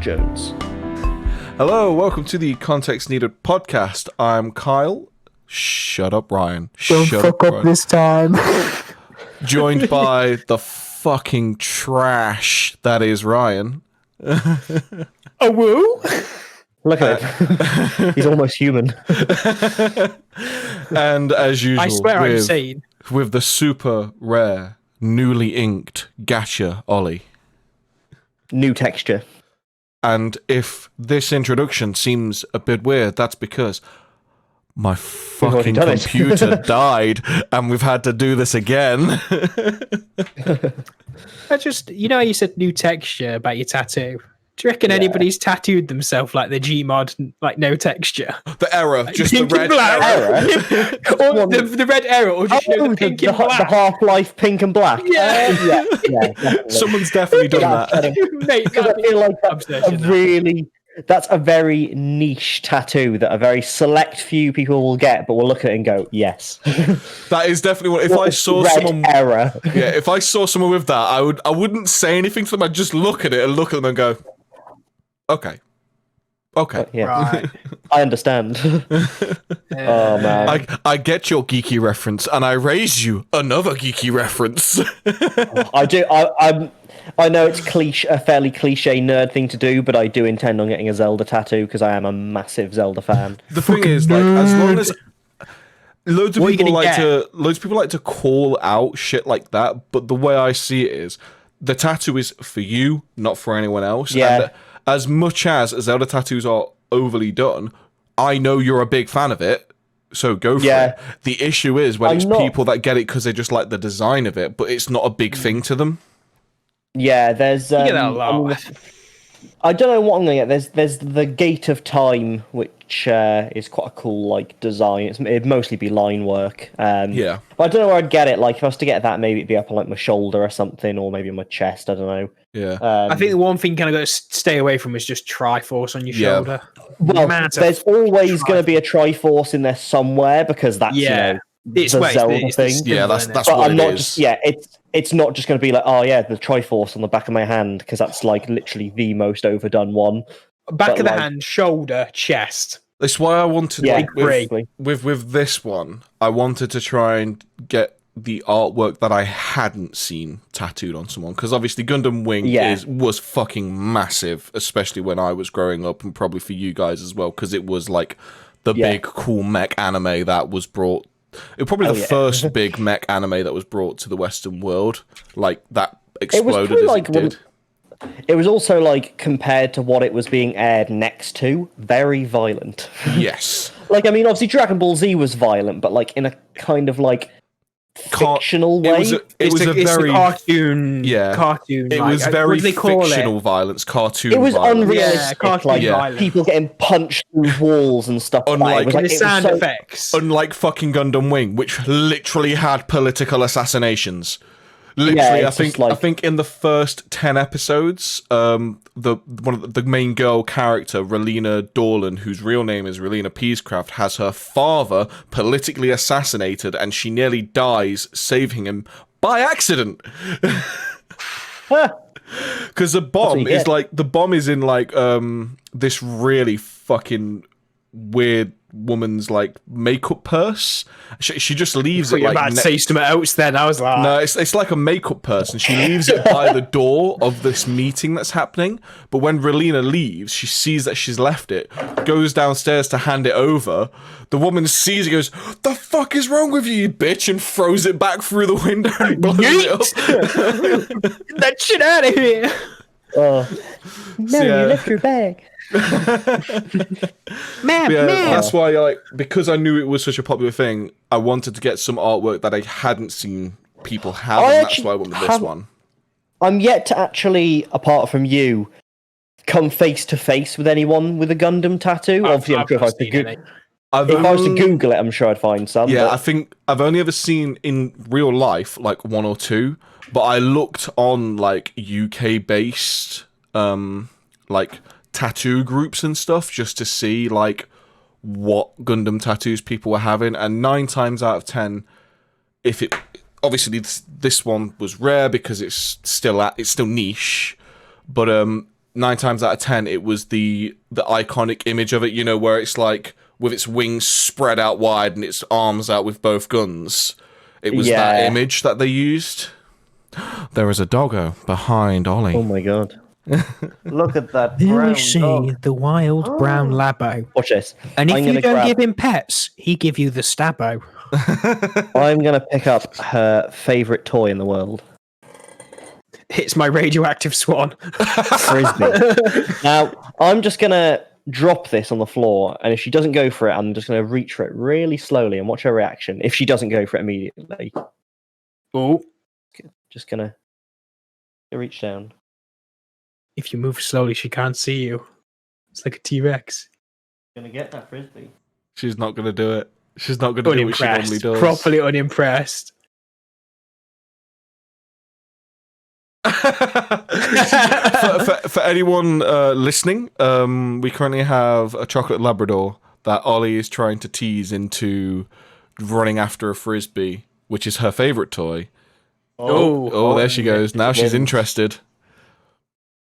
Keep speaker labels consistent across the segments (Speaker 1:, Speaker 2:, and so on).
Speaker 1: Jones.
Speaker 2: Hello, welcome to the Context Needed podcast. I'm Kyle. Shut up, Ryan.
Speaker 3: Don't fuck up this time.
Speaker 2: Joined by the fucking trash that is Ryan.
Speaker 3: A woo?
Speaker 1: Look at him. He's almost human.
Speaker 2: And as usual,
Speaker 3: I swear I'm sane.
Speaker 2: With the super rare, newly inked gacha Ollie.
Speaker 1: New texture.
Speaker 2: And if this introduction seems a bit weird, that's because my fucking computer died and we've had to do this again.
Speaker 3: I just, you know how you said new texture about your tattoo? Do you reckon anybody's tattooed themselves like the Gmod, like no texture?
Speaker 2: The error, just the
Speaker 3: Pink
Speaker 2: red
Speaker 3: and black.
Speaker 2: error.
Speaker 3: Or the red error, or just the pink and black.
Speaker 1: The Half-Life pink and black.
Speaker 3: Yeah.
Speaker 1: Definitely.
Speaker 2: Someone's definitely done that.
Speaker 3: Mate,
Speaker 1: I feel like that's a very niche tattoo that a very select few people will get, but will look at it and go, yes.
Speaker 2: That is definitely what. If I saw
Speaker 1: red
Speaker 2: someone,
Speaker 1: error.
Speaker 2: yeah, if I saw someone with that, I wouldn't say anything to them. I'd just look at it and look at them and go, okay.
Speaker 1: Yeah,
Speaker 3: Right.
Speaker 1: I understand. Oh man,
Speaker 2: I get your geeky reference, and I raise you another geeky reference.
Speaker 1: I do. I know it's a fairly cliche nerd thing to do, but I do intend on getting a Zelda tattoo because I am a massive Zelda fan.
Speaker 2: The thing is, like, as long as loads of people like to call out shit like that, but the way I see it is, the tattoo is for you, not for anyone else.
Speaker 1: Yeah.
Speaker 2: And as much as Zelda tattoos are overly done, I know you're a big fan of it, so go for it. The issue is when people that get it because they just like the design of it, but it's not a big thing to them.
Speaker 1: Yeah, there's.
Speaker 3: You get that a lot.
Speaker 1: I don't know what I'm gonna get. There's the Gate of Time, which is quite a cool like design. It'd mostly be line work.
Speaker 2: Yeah.
Speaker 1: But I don't know where I'd get it. Like if I was to get that, maybe it'd be up on like my shoulder or something, or maybe on my chest. I don't know.
Speaker 2: Yeah.
Speaker 3: I think the one thing kind of got to stay away from is just Triforce on your shoulder.
Speaker 1: Well,
Speaker 3: Massive
Speaker 1: there's always going to be a Triforce in there somewhere because that's
Speaker 3: it's
Speaker 1: the Zelda thing.
Speaker 2: That's
Speaker 1: but
Speaker 2: what
Speaker 1: I'm
Speaker 2: it
Speaker 1: not
Speaker 2: is.
Speaker 1: just it's not just going to be like, oh yeah, the Triforce on the back of my hand, because that's like literally the most overdone one.
Speaker 3: Back of the hand, shoulder, chest.
Speaker 2: That's why I wanted,
Speaker 1: basically.
Speaker 2: with this one, I wanted to try and get the artwork that I hadn't seen tattooed on someone, because obviously Gundam Wing was fucking massive, especially when I was growing up, and probably for you guys as well, because it was like the big cool mech anime that was brought. It was probably the first big mech anime that was brought to the Western world, like that exploded as it did.
Speaker 1: It was also like compared to what it was being aired next to, very violent.
Speaker 2: Yes.
Speaker 1: Like I mean, obviously Dragon Ball Z was violent, but like in a kind of like fictional way.
Speaker 2: It was a very
Speaker 3: cartoon.
Speaker 2: Yeah,
Speaker 3: cartoon.
Speaker 2: It was very fictional violence, cartoon.
Speaker 1: It was
Speaker 2: violence.
Speaker 1: unrealistic, like people getting punched through walls and stuff.
Speaker 2: Unlike
Speaker 3: the sound effects.
Speaker 2: Unlike fucking Gundam Wing, which literally had political assassinations. Literally, I think in the first 10 episodes, the main girl character, Relina Dorlan, whose real name is Relina Peascraft, has her father politically assassinated, and she nearly dies saving him by accident. Because the bomb is in like this really fucking weird woman's like makeup purse. She just leaves it like
Speaker 3: about to say something else then. I was like,
Speaker 2: no, it's like a makeup purse, and she leaves it by the door of this meeting that's happening. But when Relina leaves, she sees that she's left it, goes downstairs to hand it over. The woman sees it, goes, "The fuck is wrong with you, you bitch?" and throws it back through the window and blows it up.
Speaker 3: Get that shit out of here.
Speaker 1: You left your bag.
Speaker 3: Man.
Speaker 2: That's why, because I knew it was such a popular thing, I wanted to get some artwork that I hadn't seen people have, and that's why I went with this one.
Speaker 1: I'm yet to actually, apart from you, come face to face with anyone with a Gundam tattoo. Obviously, I'm sure if I was to Google it, I'm sure I'd find some.
Speaker 2: Yeah, I think I've only ever seen in real life like one or two, but I looked on like UK-based like tattoo groups and stuff just to see like what Gundam tattoos people were having, and 9 times out of 10, if it obviously this one was rare because it's still niche, but 9 times out of 10, it was the iconic image of it, you know, where it's like with its wings spread out wide and its arms out with both guns. It was that image that they used. There is a doggo behind Ollie.
Speaker 1: Oh my god. Look at that
Speaker 3: There
Speaker 1: brown
Speaker 3: we see
Speaker 1: dog.
Speaker 3: the wild brown Labo.
Speaker 1: Watch this.
Speaker 3: And if you don't give him pets, he give you the Stabbo.
Speaker 1: I'm going to pick up her favourite toy in the world.
Speaker 3: It's my radioactive swan.
Speaker 1: Frisbee. Now, I'm just going to drop this on the floor, and if she doesn't go for it, I'm just going to reach for it really slowly and watch her reaction. If she doesn't go for it immediately.
Speaker 3: Oh.
Speaker 1: Just going to reach down.
Speaker 3: If you move slowly, she can't see you. It's like a T-Rex.
Speaker 1: Going to get that Frisbee.
Speaker 2: She's not going to do it. She's not going to do what she normally does.
Speaker 3: Properly unimpressed.
Speaker 2: for anyone listening, we currently have a chocolate Labrador that Ollie is trying to tease into running after a Frisbee, which is her favourite toy. Oh, there she goes. Now she's interested.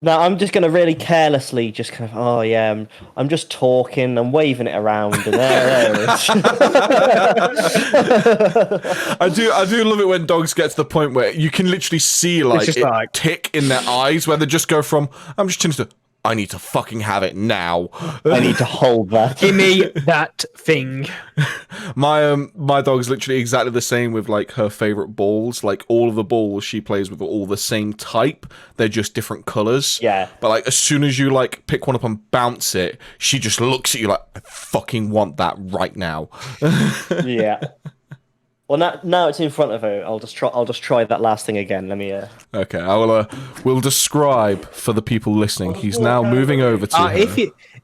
Speaker 1: Now I'm just going to really carelessly just kind of, I'm just talking and waving it around, and there it is.
Speaker 2: I do love it when dogs get to the point where you can literally see like tick in their eyes, where they just go from I'm just changed to I need to fucking have it now.
Speaker 1: I need to hold that.
Speaker 3: Give me that thing.
Speaker 2: My dog's literally exactly the same with like her favorite balls. Like all of the balls she plays with are all the same type. They're just different colors.
Speaker 1: Yeah.
Speaker 2: But like as soon as you like pick one up and bounce it, she just looks at you like I fucking want that right now.
Speaker 1: Yeah. Well, now it's in front of her. I'll just try that last thing again. Let me.
Speaker 2: Okay, I will. We'll describe for the people listening. He's now moving over to her.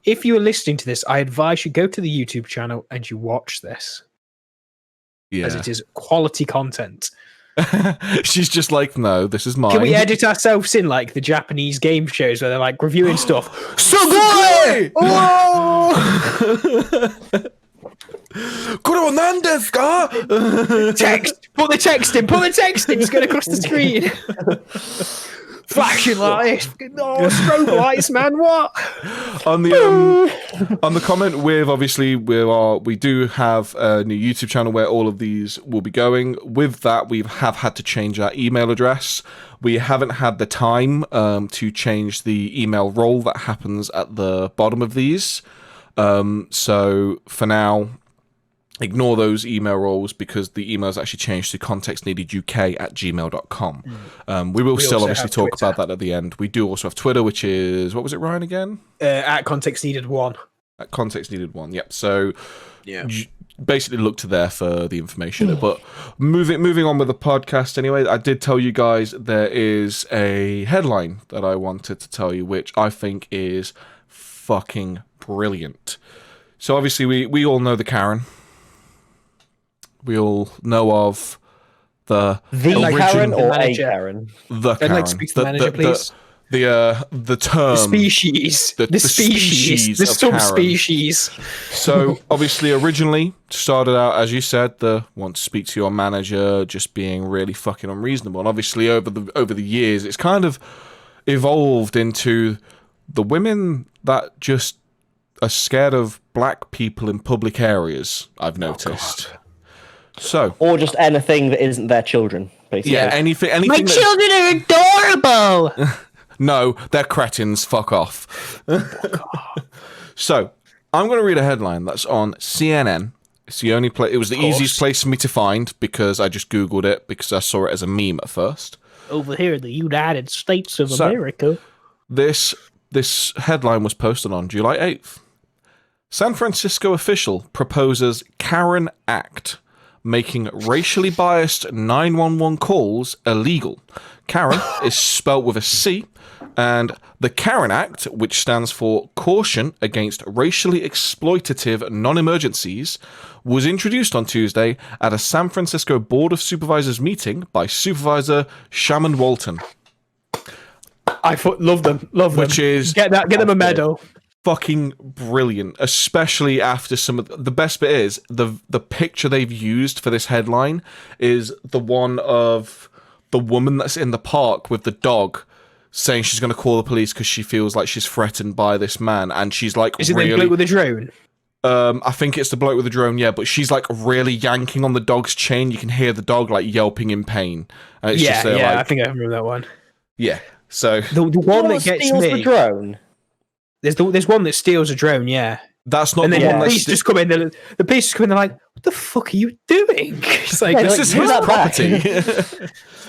Speaker 3: If you are listening to this, I advise you go to the YouTube channel and you watch this. Yeah, as it is quality content.
Speaker 2: She's just like, no, this is mine.
Speaker 3: Can we edit ourselves in like the Japanese game shows where they're like reviewing stuff? Sugoi! Whoa!
Speaker 2: Text!
Speaker 3: Put the text in! It's going across the screen! Flashing lights! No, strobe lights, man, what?
Speaker 2: On the comment with, obviously, we do have a new YouTube channel where all of these will be going. With that, we have had to change our email address. We haven't had the time to change the email role that happens at the bottom of these. So, for now, ignore those email roles because the emails actually changed to contextneededuk@gmail.com. We will still obviously talk Twitter about that at the end. We do also have Twitter, which is, what was it, Ryan, again?
Speaker 3: At contextneeded1.
Speaker 2: At contextneeded1, yep. So basically look to there for the information. But moving on with the podcast anyway, I did tell you guys there is a headline that I wanted to tell you, which I think is fucking brilliant. So obviously we all know the Karen. We all know of the
Speaker 1: Karen or a Karen.
Speaker 2: The Karen.
Speaker 3: I'd like to speak to the manager, please.
Speaker 2: The term.
Speaker 3: The species. The subspecies.
Speaker 2: So obviously originally started out, as you said, the want to speak to your manager just being really fucking unreasonable. And obviously over the years it's kind of evolved into the women that just are scared of black people in public areas, I've noticed. So,
Speaker 1: or just anything that isn't their children, basically.
Speaker 2: Yeah, anything.
Speaker 3: My children are adorable.
Speaker 2: No, they're cretins. Fuck off. So, I'm going to read a headline that's on CNN. It's the only place. It was the easiest place for me to find because I just Googled it because I saw it as a meme at first.
Speaker 3: Over here in the United States of America.
Speaker 2: This headline was posted on July 8th. San Francisco official proposes Karen Act, making racially biased 911 calls illegal. Karen is spelt with a C, and the Karen Act, which stands for Caution Against Racially Exploitative Non-Emergencies, was introduced on Tuesday at a San Francisco Board of Supervisors meeting by Supervisor Shamond Walton.
Speaker 3: I love them.
Speaker 2: Which is...
Speaker 3: Get them a medal.
Speaker 2: Fucking brilliant, especially after some of the best bit is the picture they've used for this headline is the one of the woman that's in the park with the dog saying she's going to call the police because she feels like she's threatened by this man, and she's like,
Speaker 3: is it the bloke with the drone?
Speaker 2: I think it's the bloke with the drone, yeah, but she's like really yanking on the dog's chain. You can hear the dog like yelping in pain. And it's just, like,
Speaker 3: I think I remember that one.
Speaker 2: Yeah, so
Speaker 3: the one that gets
Speaker 1: steals
Speaker 3: me.
Speaker 1: The drone.
Speaker 3: There's one that steals a drone, yeah.
Speaker 2: That's not
Speaker 3: and
Speaker 2: the
Speaker 3: then
Speaker 2: one.
Speaker 3: The police just come in. The police just come in. They're like, "What the fuck are you doing?" It's like,
Speaker 2: this is his property.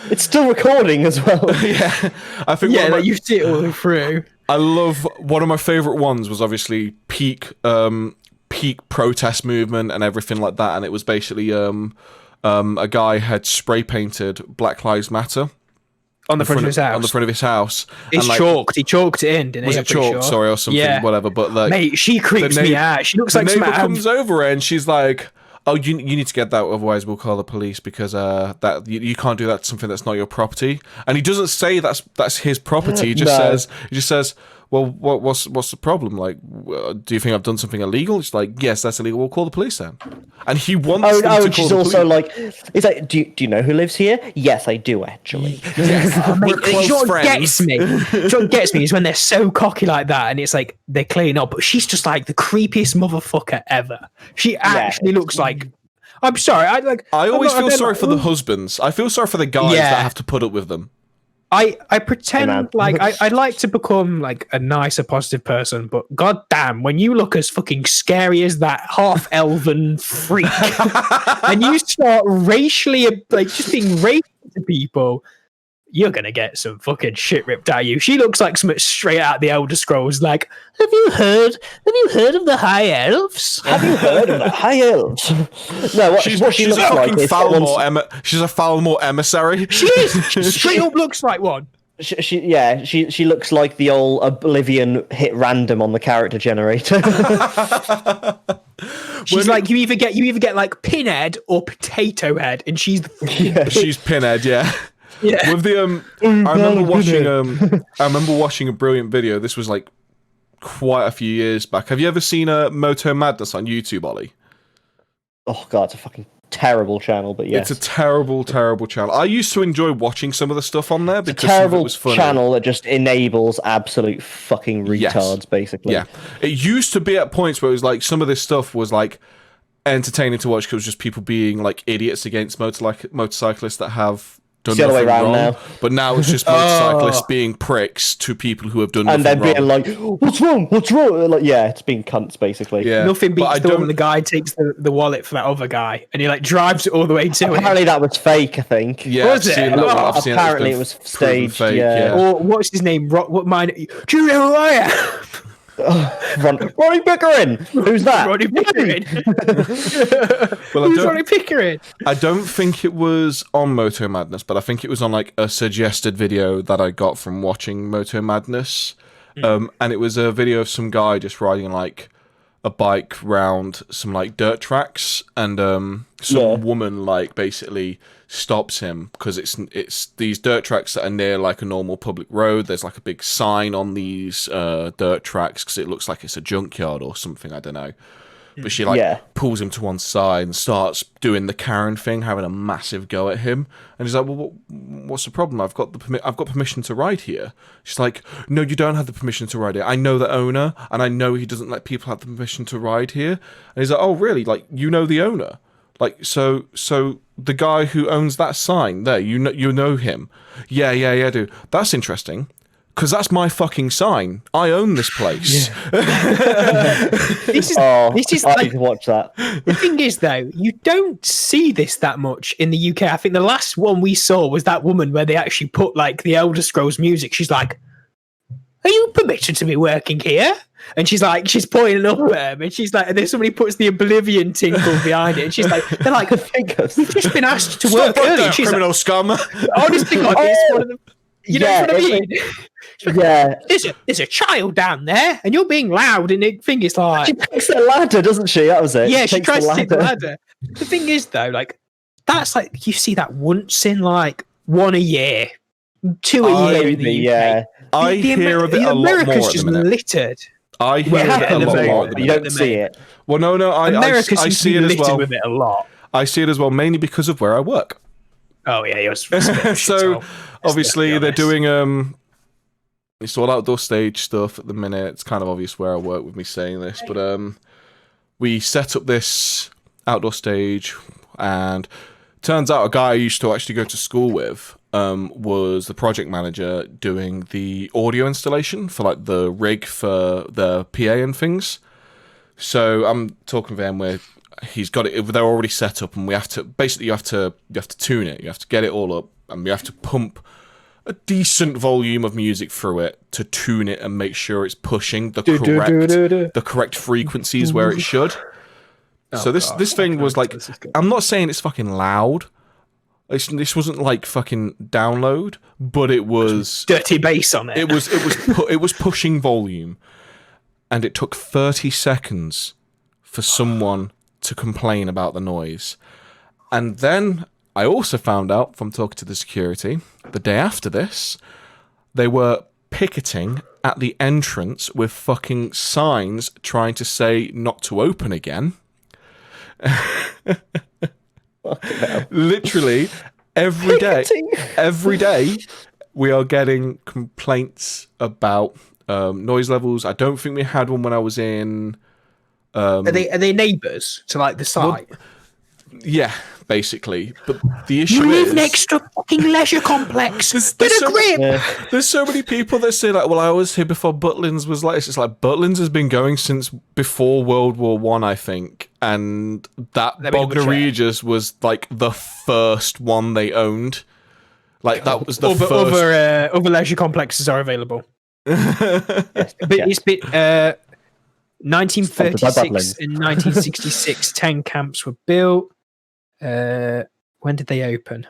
Speaker 1: It's still recording as well.
Speaker 2: Yeah, I think.
Speaker 3: Yeah, like you see it all the way through.
Speaker 2: I love one of my favorite ones was obviously peak protest movement and everything like that, and it was basically a guy had spray painted Black Lives Matter.
Speaker 3: On the front of his house.
Speaker 2: On the front of his house.
Speaker 3: It's chalked. He chalked it in, didn't
Speaker 2: he? Was it chalked?
Speaker 3: Sure.
Speaker 2: Sorry, or something, whatever. But like,
Speaker 3: mate, she creeps me out. She looks like
Speaker 2: the neighbor comes over and she's like, "Oh, you need to get that, otherwise we'll call the police because that you can't do that to something that's not your property." And he doesn't say that's his property. He just says, "Well, what's the problem? Like, do you think I've done something illegal?" It's like, "Yes, that's illegal. We'll call the police then." And he wants them to call
Speaker 1: she's
Speaker 2: the
Speaker 1: also
Speaker 2: police.
Speaker 1: like, "Is like, do you know who lives here?" "Yes, I do actually."
Speaker 2: We're close friends.
Speaker 3: What gets me is when they're so cocky like that, and it's like they're cleaning up, but she's just like the creepiest motherfucker ever. She actually looks like. I'm sorry.
Speaker 2: I always feel sorry for the husbands. I feel sorry for the guys that have to put up with them.
Speaker 3: I pretend like I'd like to become like a nicer, positive person, but goddamn, when you look as fucking scary as that half elven freak, and you start racially like just being racist to people, you're gonna get some fucking shit ripped out of you. She looks like something straight out of the Elder Scrolls. Like, have you heard of the High Elves?
Speaker 1: Have you heard of the High Elves? No, what she looks like is
Speaker 2: she's a Falmore emissary.
Speaker 3: She is. She straight up looks like one.
Speaker 1: She looks like the old Oblivion hit random on the character generator.
Speaker 3: She's like you either get like Pinhead or Potato Head, and she's
Speaker 2: she's Pinhead, yeah.
Speaker 3: Yeah.
Speaker 2: With the I remember watching a brilliant video. This was like quite a few years back. Have you ever seen Moto Madness on YouTube, Ollie?
Speaker 1: Oh god, it's a fucking terrible channel, but yes.
Speaker 2: It's a terrible channel. I used to enjoy watching some of the stuff on there because
Speaker 1: terrible
Speaker 2: it was funny.
Speaker 1: Channel that just enables absolute fucking retards, basically.
Speaker 2: Yeah. It used to be at points where it was like some of this stuff was like entertaining to watch because it was just people being like idiots against motorcyclists that have done
Speaker 1: the other way around
Speaker 2: wrong.
Speaker 1: Now.
Speaker 2: But now it's just motorcyclists being pricks to people who have done nothing wrong.
Speaker 1: And then being like, what's wrong? Like, yeah, it's being cunts, basically.
Speaker 2: Yeah.
Speaker 3: Nothing beats the one when the guy takes the wallet for that other guy and he like drives it all the way to it.
Speaker 1: Apparently that was fake, I think.
Speaker 2: Yeah,
Speaker 3: was it?
Speaker 1: Apparently it was staged.
Speaker 2: Fake,
Speaker 1: yeah.
Speaker 3: Or what's his name? What mine? Do you know who I am?
Speaker 1: Ronnie Pickering. Who's that?
Speaker 3: Ronnie Pickering. Who's Ronnie Pickering?
Speaker 2: I don't think it was on Moto Madness, but I think it was on like a suggested video that I got from watching Moto Madness. And it was a video of some guy just riding like a bike round some like dirt tracks, and some woman like basically stops him because it's these dirt tracks that are near like a normal public road. There's like a big sign on these dirt tracks because it looks like it's a junkyard or something, I don't know. But she like pulls him to one side and starts doing the Karen thing, having a massive go at him. And he's like, "Well, what's the problem? I've got permission to ride here." She's like, "No, you don't have the permission to ride here. I know the owner, and I know he doesn't let people have the permission to ride here." And he's like, "Oh, really? Like, you know the owner? Like, so the guy who owns that sign there, you know him? Yeah, dude. That's interesting. Because that's my fucking sign. I own this place."
Speaker 3: This is
Speaker 1: I
Speaker 3: like,
Speaker 1: need to watch that.
Speaker 3: the thing is, though, you don't see this that much in the UK. I think the last one we saw was that woman where they actually put like the Elder Scrolls music. She's like, "Are you permitted to be working here?" And she's pointing up at him, and she's like, and then somebody puts the Oblivion tinkle behind it, and she's like, they're like, "We've just been asked to work early." She's
Speaker 2: criminal
Speaker 3: like,
Speaker 2: scum.
Speaker 3: Honestly, God, it's one of them. You know what I mean?
Speaker 1: Yeah.
Speaker 3: There's a child down there, and you're being loud, and the thing is like...
Speaker 1: She takes the ladder, doesn't she? That was it.
Speaker 3: Yeah, she tries to take the ladder. The thing is, though, like, that's like, you see that once in, like, one a year, two a year in the UK.
Speaker 1: Yeah.
Speaker 2: I hear of it a lot more at the minute.
Speaker 3: America's just littered.
Speaker 2: I hear of it a lot more at the
Speaker 1: You
Speaker 2: minute.
Speaker 1: don't see it.
Speaker 2: Well, no, I see it as well.
Speaker 3: With it a lot.
Speaker 2: I see it as well, mainly because of where I work.
Speaker 3: Oh, yeah,
Speaker 2: So, obviously, they're doing It's all outdoor stage stuff at the minute. It's kind of obvious where I work with me saying this, but we set up this outdoor stage, and turns out a guy I used to actually go to school with was the project manager doing the audio installation for like the rig for the PA and things. So I'm talking with him where he's got it. They're already set up, and we have to basically you have to tune it. You have to get it all up, and you have to pump a decent volume of music through it to tune it and make sure it's pushing the correct frequencies where it should. So this thing was like, I'm not saying it's fucking loud. This wasn't like fucking download, but it was
Speaker 3: dirty bass on it.
Speaker 2: It was pushing volume, and it took 30 seconds for someone to complain about the noise. And then I also found out from talking to the security, the day after this, they were picketing at the entrance with fucking signs trying to say not to open again. Literally, every day, we are getting complaints about noise levels. I don't think we had one when I was in...
Speaker 3: Are they neighbours to like the site?
Speaker 2: Well, yeah, basically. But the issue
Speaker 3: you
Speaker 2: is...
Speaker 3: live next to a fucking leisure complex. There's
Speaker 2: so
Speaker 3: grip!
Speaker 2: There's so many people that say like, well, I was here before Butlins was like... It's just like, Butlins has been going since before World War One, I think. And that Bognor Regis was like the first one they owned. Like, that was the first...
Speaker 3: Other leisure complexes are available. But it's been... 1936 and 1966, 10 camps were built. When did they open?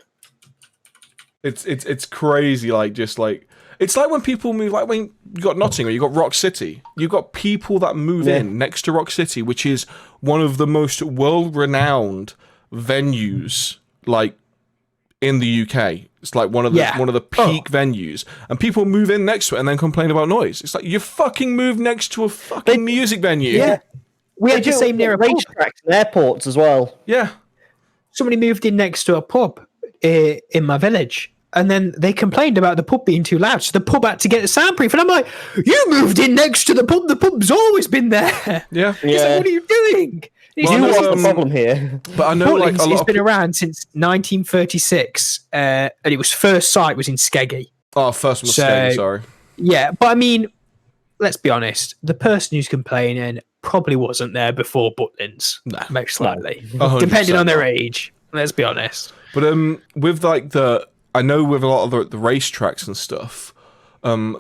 Speaker 2: It's crazy. Like, just like, it's like when people move. Like when you got Nottingham, you got Rock City. You got people that move in next to Rock City, which is one of the most world-renowned venues, like in the UK. It's like one of the peak venues, and people move in next to it and then complain about noise. It's like, you fucking moved next to a fucking music venue.
Speaker 1: Yeah, we had the same near racetracks and airports as well.
Speaker 2: Yeah,
Speaker 3: somebody moved in next to a pub in my village, and then they complained about the pub being too loud, so the pub had to get a soundproof. And I'm like, you moved in next to the pub. The pub's always been there.
Speaker 2: Yeah.
Speaker 3: He's like, what are you doing?
Speaker 1: Well, what's the problem here?
Speaker 2: But I know, like,
Speaker 3: it's been around since 1936, and it was first site was in Skeggy.
Speaker 2: Oh, first one was Skeggy, sorry.
Speaker 3: Yeah, but I mean, let's be honest. The person who's complaining probably wasn't there before Butlins, most likely, depending on their age. Let's be honest.
Speaker 2: But with like I know with a lot of the racetracks and stuff, I'm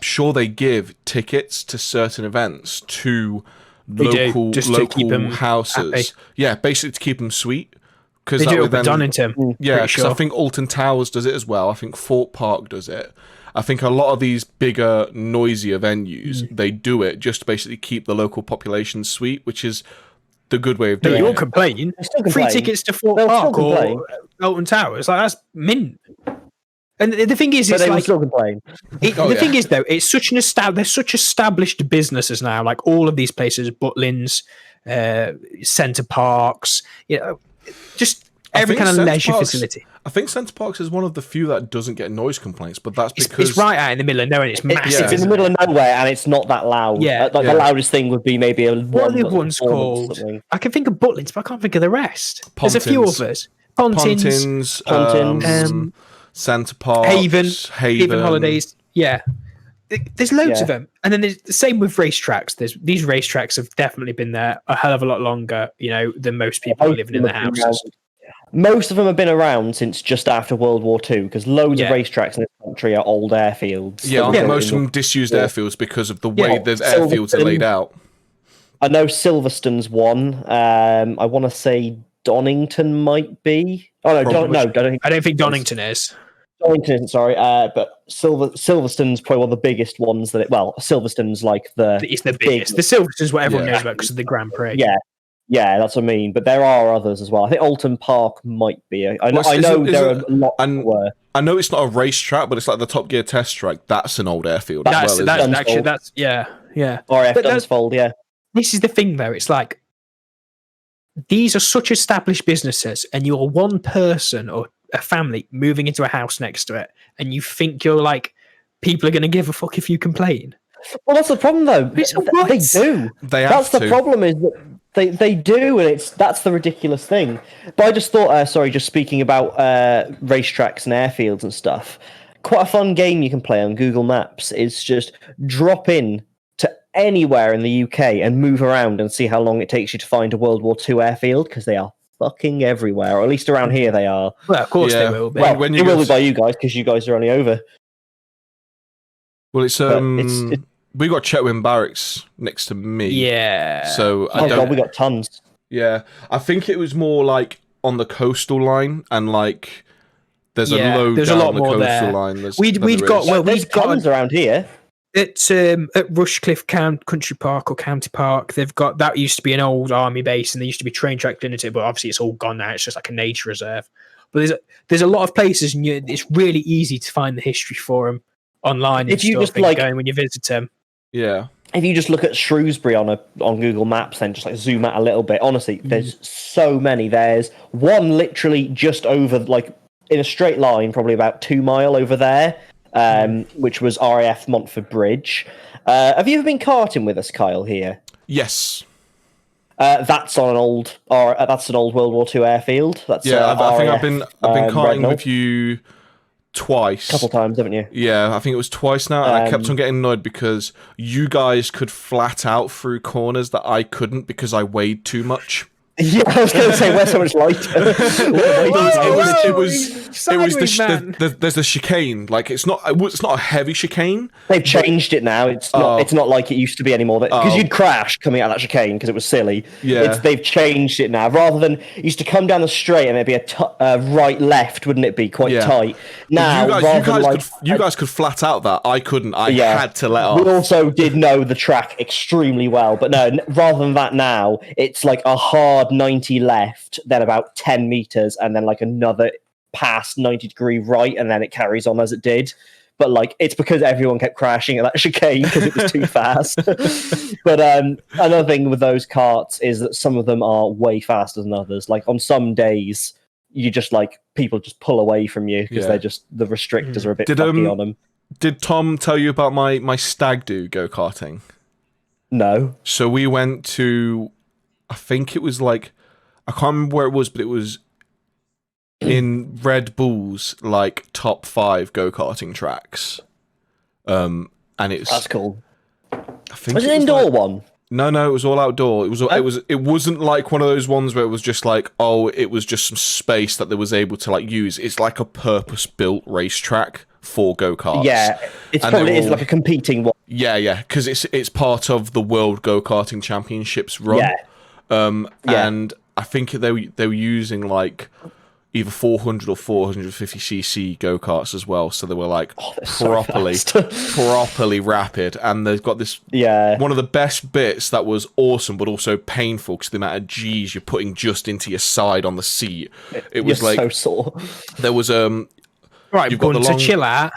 Speaker 2: sure they give tickets to certain events to local houses. Happy. Yeah, basically to keep them sweet.
Speaker 3: They do it with Donington.
Speaker 2: Yeah, because I think Alton Towers does it as well. I think Fort Park does it. I think a lot of these bigger, noisier venues, they do it just to basically keep the local population sweet, which is the good way of doing it.
Speaker 3: You'll complain. Free tickets to Fort Park or Alton Towers. Like, that's mint. And the thing is, it's like...
Speaker 1: still complain.
Speaker 3: The thing is, though, it's such they're such established businesses now, like all of these places, Butlins, Centre Parks, just every kind of leisure facility.
Speaker 2: I think Centre Parks is one of the few that doesn't get noise complaints, but that's because...
Speaker 3: It's right out in the middle of nowhere, and it's massive.
Speaker 1: It's in the middle of nowhere, and it's not that loud.
Speaker 3: Yeah.
Speaker 1: The loudest thing would be maybe
Speaker 3: what are the other ones called? I can think of Butlins, but I can't think of the rest.
Speaker 2: Pontins.
Speaker 3: There's a few others. Pontins.
Speaker 2: Centre Parks.
Speaker 3: Haven Holidays. Yeah. There's loads of them. And then there's the same with racetracks. These racetracks have definitely been there a hell of a lot longer, than most people living in their houses.
Speaker 1: Most of them have been around since just after World War II, because loads of racetracks in this country are old airfields.
Speaker 2: Yeah, most of them disused airfields because of the way those airfields are laid out.
Speaker 1: I know Silverstone's one. I want to say Donington might be. Oh no,
Speaker 3: I don't think Donington is.
Speaker 1: Donington isn't, sorry. But Silverstone's probably one of the biggest ones Silverstone's like
Speaker 3: it's the biggest. The Silverstone's what everyone knows about because of the Grand Prix.
Speaker 1: Yeah, that's what I mean. But there are others as well. I think Alton Park might be. I know there are a lot.
Speaker 2: I know it's not a racetrack, but it's like the Top Gear test track. That's an old airfield as well.
Speaker 1: That's
Speaker 3: yeah.
Speaker 1: RF Dunsfold, yeah.
Speaker 3: This is the thing, though. It's like these are such established businesses, and you're one person or a family moving into a house next to it, and you think you're like people are going to give a fuck if you complain.
Speaker 1: Well, that's the problem, though. They do. That's the problem, is that they do, and that's the ridiculous thing. But I just thought, just speaking about racetracks and airfields and stuff, quite a fun game you can play on Google Maps is just drop in to anywhere in the UK and move around and see how long it takes you to find a World War II airfield, because they are fucking everywhere, or at least around here they are.
Speaker 3: Well, of course they will be.
Speaker 1: Well, they will be by you guys, because you guys are only over.
Speaker 2: Well, it's we got Chetwynd Barracks next to me.
Speaker 3: Yeah.
Speaker 2: So
Speaker 1: God, we got tons.
Speaker 2: Yeah, I think it was more like on the coastal line, and like there's a load
Speaker 3: there's
Speaker 2: down
Speaker 3: a lot
Speaker 2: the
Speaker 3: more
Speaker 2: coastal
Speaker 3: there.
Speaker 2: line.
Speaker 3: We've got
Speaker 1: tons around here.
Speaker 3: It's at Rushcliffe Country Park or County Park. They've got, that used to be an old army base, and there used to be train tracks in it, but obviously it's all gone now. It's just like a nature reserve. But there's a lot of places, and it's really easy to find the history for them online.
Speaker 1: If you just
Speaker 3: going when you visit them.
Speaker 2: Yeah.
Speaker 1: If you just look at Shrewsbury on Google Maps, then just like zoom out a little bit. Honestly, there's so many. There's one literally just over, like in a straight line, probably about 2 mile over there, which was RAF Montford Bridge. Have you ever been karting with us, Kyle? Here.
Speaker 2: Yes.
Speaker 1: That's on an old. That's an old World War II airfield. That's
Speaker 2: I think I've been karting with you twice.
Speaker 1: A couple times, haven't you?
Speaker 2: Yeah, I think it was twice now, and I kept on getting annoyed because you guys could flat out through corners that I couldn't because I weighed too much.
Speaker 1: Yeah, I was going to say, we're so much lighter.
Speaker 2: There's the chicane. Like it's not a heavy chicane.
Speaker 1: They've changed it now. It's not like it used to be anymore. Because you'd crash coming out of that chicane because it was silly.
Speaker 2: Yeah.
Speaker 1: They've changed it now. Rather than it used to come down the straight and it'd be a right left, wouldn't it be quite tight? Now,
Speaker 2: you guys could flat out that. I couldn't. I had to let off.
Speaker 1: We also did know the track extremely well, but no, rather than that now, it's like a hard 90 left, then about 10 meters, and then like another past 90-degree right, and then it carries on as it did. But like, it's because everyone kept crashing at that chicane because it was too fast. But another thing with those karts is that some of them are way faster than others. Like on some days, you just like people just pull away from you because they're just, the restrictors are a bit fucky on them.
Speaker 2: Did Tom tell you about my stag do go-karting?
Speaker 1: No.
Speaker 2: So we went to, I think it was like, I can't remember where it was, but it was in Red Bull's like top 5 go-karting tracks. And
Speaker 1: that's cool.
Speaker 2: I think
Speaker 1: was it an indoor one?
Speaker 2: No, it was all outdoor. It wasn't like one of those ones where it was just like, it was just some space that they was able to like use. It's like a purpose-built racetrack for go-karts.
Speaker 1: Yeah, it's probably is like a competing one.
Speaker 2: Yeah, because it's part of the World Go-Karting Championships run. And I think they were using like either 400 or 450cc go-karts as well, so they were like properly rapid, and they've got this one of the best bits that was awesome but also painful because the amount of G's you're putting just into your side on the seat. It was like so sore. There was
Speaker 3: right, you've got to chill out.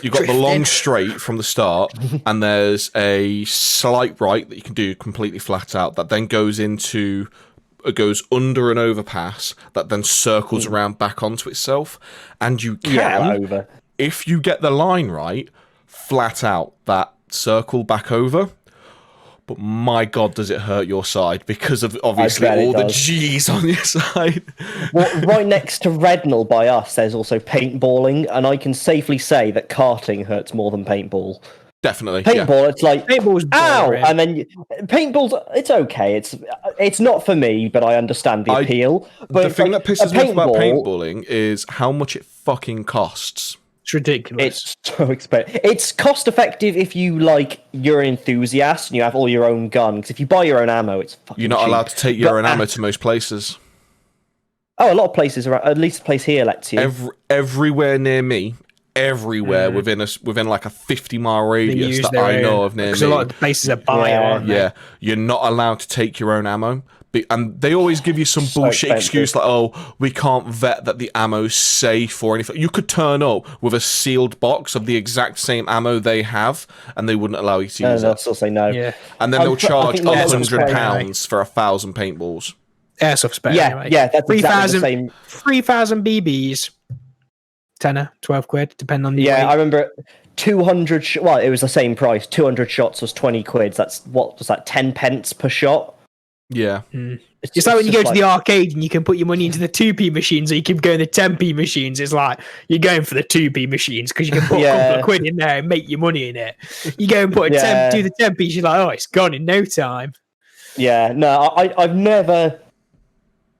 Speaker 2: You've got the long straight from the start, and there's a slight right that you can do completely flat out that then goes under an overpass that then circles around back onto itself, and you can, if you get the line right, flat out that circle back over. But my God, does it hurt your side because of obviously all the G's on your side.
Speaker 1: Well, right next to Rednall by us, there's also paintballing, and I can safely say that karting hurts more than paintball.
Speaker 2: Definitely,
Speaker 1: paintball. It's like
Speaker 3: paintball's boring.
Speaker 1: Ow, and then paintball's. It's okay. It's not for me, but I understand the appeal. But
Speaker 2: the thing that pisses me off about paintballing is how much it fucking costs.
Speaker 3: It's ridiculous.
Speaker 1: It's so expensive. It's cost effective if you're an enthusiast and you have all your own guns. If you buy your own ammo, it's fucking
Speaker 2: You're not
Speaker 1: cheap.
Speaker 2: allowed to take your own ammo to most places.
Speaker 1: Oh, a lot of places around. At least the place here lets you.
Speaker 2: Everywhere near me. Everywhere within like a 50-mile radius that I know of near me.
Speaker 3: Because a lot of the places are bio.
Speaker 2: Yeah, you're not allowed to take your own ammo. And they always give you some bullshit excuse like, we can't vet that the ammo's safe or anything. You could turn up with a sealed box of the exact same ammo they have, and they wouldn't allow you to use it.
Speaker 1: They'll still say no.
Speaker 3: Yeah.
Speaker 2: And then they'll charge £100 for 1,000 paintballs.
Speaker 3: Airsoft's better.
Speaker 1: Yeah, that's
Speaker 3: 3,000
Speaker 1: exactly the same.
Speaker 3: 3,000 BBs. £10, £12, depending on the
Speaker 1: weight. I remember 200. Well, it was the same price. 200 shots was 20 quid. That's what was that? 10 pence per shot.
Speaker 2: Yeah.
Speaker 3: It's like when you go to the arcade and you can put your money into the 2p machines, or you can go in the 10p machines. It's like you're going for the 2p machines because you can put a couple of quid in there and make your money in it. You go and put do the 10p, you're like, oh, it's gone in no time.
Speaker 1: Yeah, no, I've never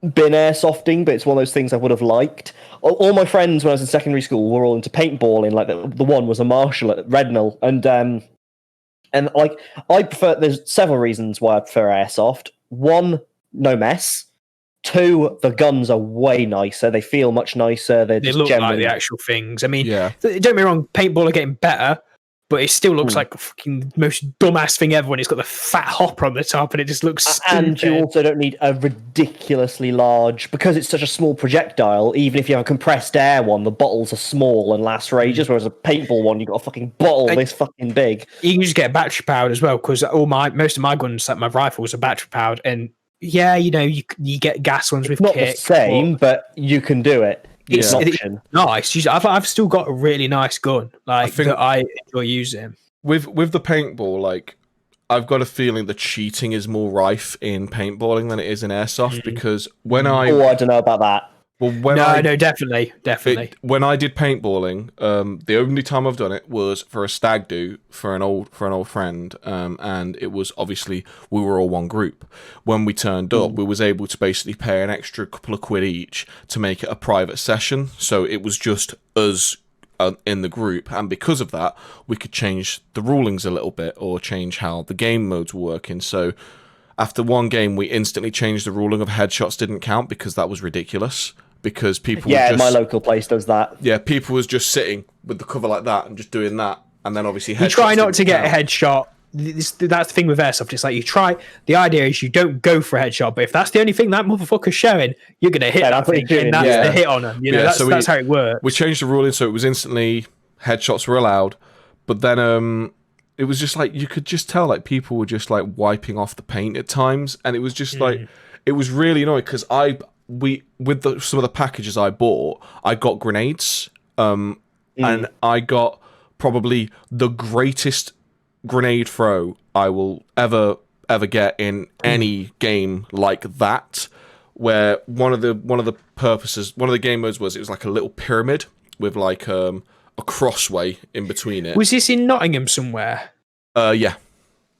Speaker 1: been airsofting, but it's one of those things I would have liked. All my friends when I was in secondary school were all into paintballing. Like the one was a marshal at Rednall, and like I prefer. There's several reasons why I prefer airsoft. One, no mess. Two, the guns are way nicer. They feel much nicer. They
Speaker 3: look like the actual things. I mean, don't get me wrong, paintball are getting better, but it still looks like the fucking most dumbass thing ever when it's got the fat hopper on the top and it just looks stupid.
Speaker 1: And you also don't need a ridiculously large, because it's such a small projectile, even if you have a compressed air one, the bottles are small and last for ages, whereas a paintball one, you've got a fucking bottle this fucking big.
Speaker 3: You can just get battery powered as well, because most of my guns, like my rifles, are battery powered, and you get gas ones with
Speaker 1: not
Speaker 3: kick.
Speaker 1: The same, but you can do it. It's an option.
Speaker 3: Nice. I've still got a really nice gun, that I enjoy using.
Speaker 2: With the paintball, like I've got a feeling the cheating is more rife in paintballing than it is in airsoft, because when I
Speaker 1: don't know about that.
Speaker 2: Well,
Speaker 3: definitely.
Speaker 2: When I did paintballing, the only time I've done it was for a stag do for an old friend, and it was obviously we were all one group. When we turned up, we was able to basically pay an extra couple of quid each to make it a private session. So it was just us in the group, and because of that, we could change the rulings a little bit or change how the game modes were working. So after one game, we instantly changed the ruling of headshots didn't count because that was ridiculous. Because people
Speaker 1: my local place does that.
Speaker 2: Yeah, people was just sitting with the cover like that and just doing that, and then obviously headshots.
Speaker 3: You try not to get a headshot. That's the thing with airsoft. It's like you try. The idea is you don't go for a headshot, but if that's the only thing that motherfucker's showing, you're gonna hit that thing, and that's the hit on him. That's how it works.
Speaker 2: We changed the ruling so it was instantly headshots were allowed, but then it was just like you could just tell like people were just like wiping off the paint at times, and it was just like it was really annoying because with some of the packages I bought, I got grenades, and I got probably the greatest grenade throw I will ever get in any game like that. Where one of the game modes was it was like a little pyramid with like a crossway in between it.
Speaker 3: Was this in Nottingham somewhere?
Speaker 2: Yeah.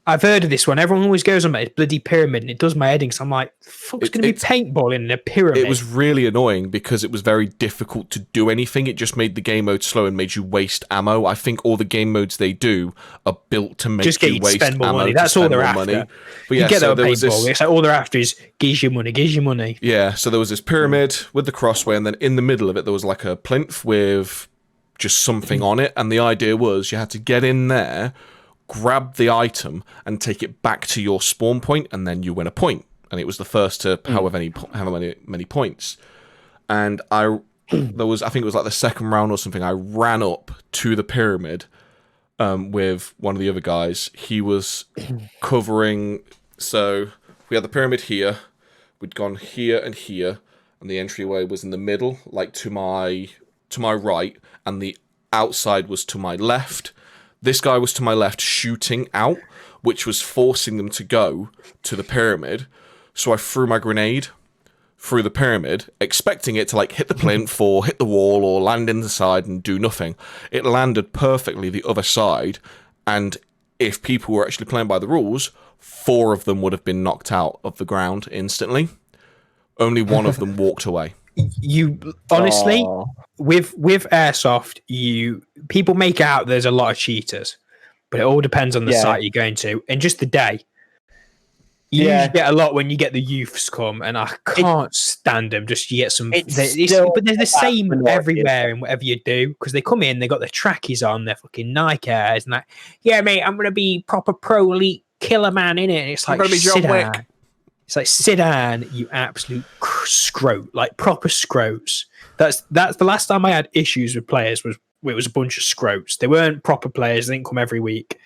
Speaker 3: I've heard of this one. Everyone always goes on about this bloody pyramid, and it does my head in, because I'm like, fuck's going to be paintballing in a pyramid?
Speaker 2: It was really annoying because it was very difficult to do anything. It just made the game mode slow and made you waste ammo. I think all the game modes they do are built to make you waste
Speaker 3: spend more
Speaker 2: ammo.
Speaker 3: Money. That's all they're after.
Speaker 2: But yeah,
Speaker 3: you get that with paintball. It's like all they're after is gives you money.
Speaker 2: Yeah, so there was this pyramid with the crossway, and then in the middle of it there was like a plinth with just something on it, and the idea was you had to get in there, grab the item and take it back to your spawn point, and then you win a point. And it was the first to however many points. And I think it was like the second round or something. I ran up to the pyramid with one of the other guys. He was covering. So we had the pyramid here. We'd gone here and here, and the entryway was in the middle, like to my right, and the outside was to my left. This guy was to my left shooting out, which was forcing them to go to the pyramid. So I threw my grenade through the pyramid, expecting it to like hit the plinth or hit the wall or land in the side and do nothing. It landed perfectly the other side, and if people were actually playing by the rules, 4 of them would have been knocked out of the ground instantly. Only 1 of them walked away.
Speaker 3: You honestly, with airsoft, people make out there's a lot of cheaters, but it all depends on the site you're going to and just the day. You usually get a lot when you get the youths come, and I can't stand them. Just you get some, but they're the same everywhere and whatever you do, because they come in, they got their trackies on, their fucking Nike Airs, and like, yeah, mate, I'm gonna be proper pro elite killer man in it. And it's like, sit down. It's like, sit down, you absolute scrote, like proper scrotes. That's the last time I had issues with players it was a bunch of scrotes. They weren't proper players. They didn't come every week.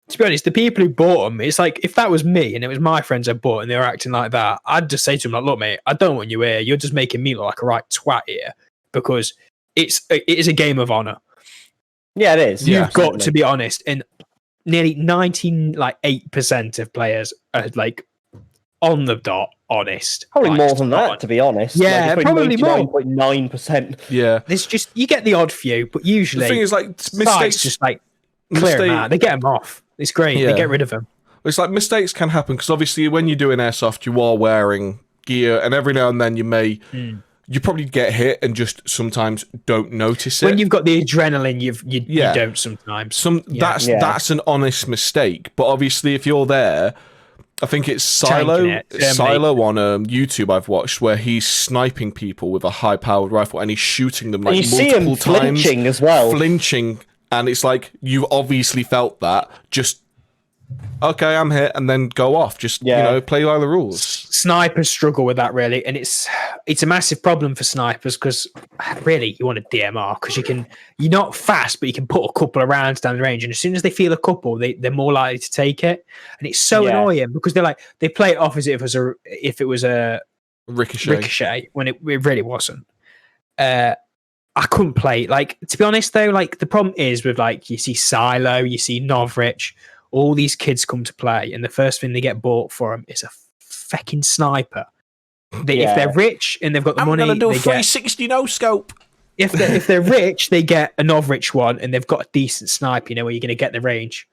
Speaker 3: To be honest, the people who bought them, it's like, if that was me and it was my friends I bought and they were acting like that, I'd just say to them, like, look, mate, I don't want you here. You're just making me look like a right twat here, because it is a game of honor.
Speaker 1: Yeah, it is.
Speaker 3: You've got to be honest, and nearly 98% of players are like on the dot honest.
Speaker 1: Probably
Speaker 3: like,
Speaker 1: more than that, to be honest.
Speaker 3: Yeah,
Speaker 1: like,
Speaker 3: probably more.
Speaker 1: 99.9%.
Speaker 2: Yeah.
Speaker 3: There's just, you get the odd few, but usually
Speaker 2: the thing is, like, mistakes
Speaker 3: just like clear them out. They get them off. It's great. They get rid of them.
Speaker 2: It's like mistakes can happen because obviously when you do an airsoft, you are wearing gear, and every now and then you probably get hit and just sometimes don't notice it.
Speaker 3: When you've got the adrenaline, you don't sometimes.
Speaker 2: That's an honest mistake. But obviously, if you're there, I think it's Silo on YouTube I've watched where he's sniping people with a high-powered rifle and he's shooting them like
Speaker 1: and you
Speaker 2: multiple
Speaker 1: see him
Speaker 2: times,
Speaker 1: flinching as well.
Speaker 2: And it's like you've obviously felt that. Just okay, I'm hit, and then go off. Just play by the rules.
Speaker 3: Snipers struggle with that really, and it's a massive problem for snipers because really you want a DMR because you're not fast, but you can put a couple of rounds down the range, and as soon as they feel a couple, they're more likely to take it, and it's so annoying because they play it off as if it was a ricochet when it really wasn't. I couldn't play to be honest though. Like the problem is with you see Silo, you see Novrich. All these kids come to play, and the first thing they get bought for them is a fucking sniper. If they're rich and they've got the money,
Speaker 2: I'm gonna do a 360 no scope.
Speaker 3: If they're rich, they get a Novrich one, and they've got a decent sniper. Where you're going to get the range.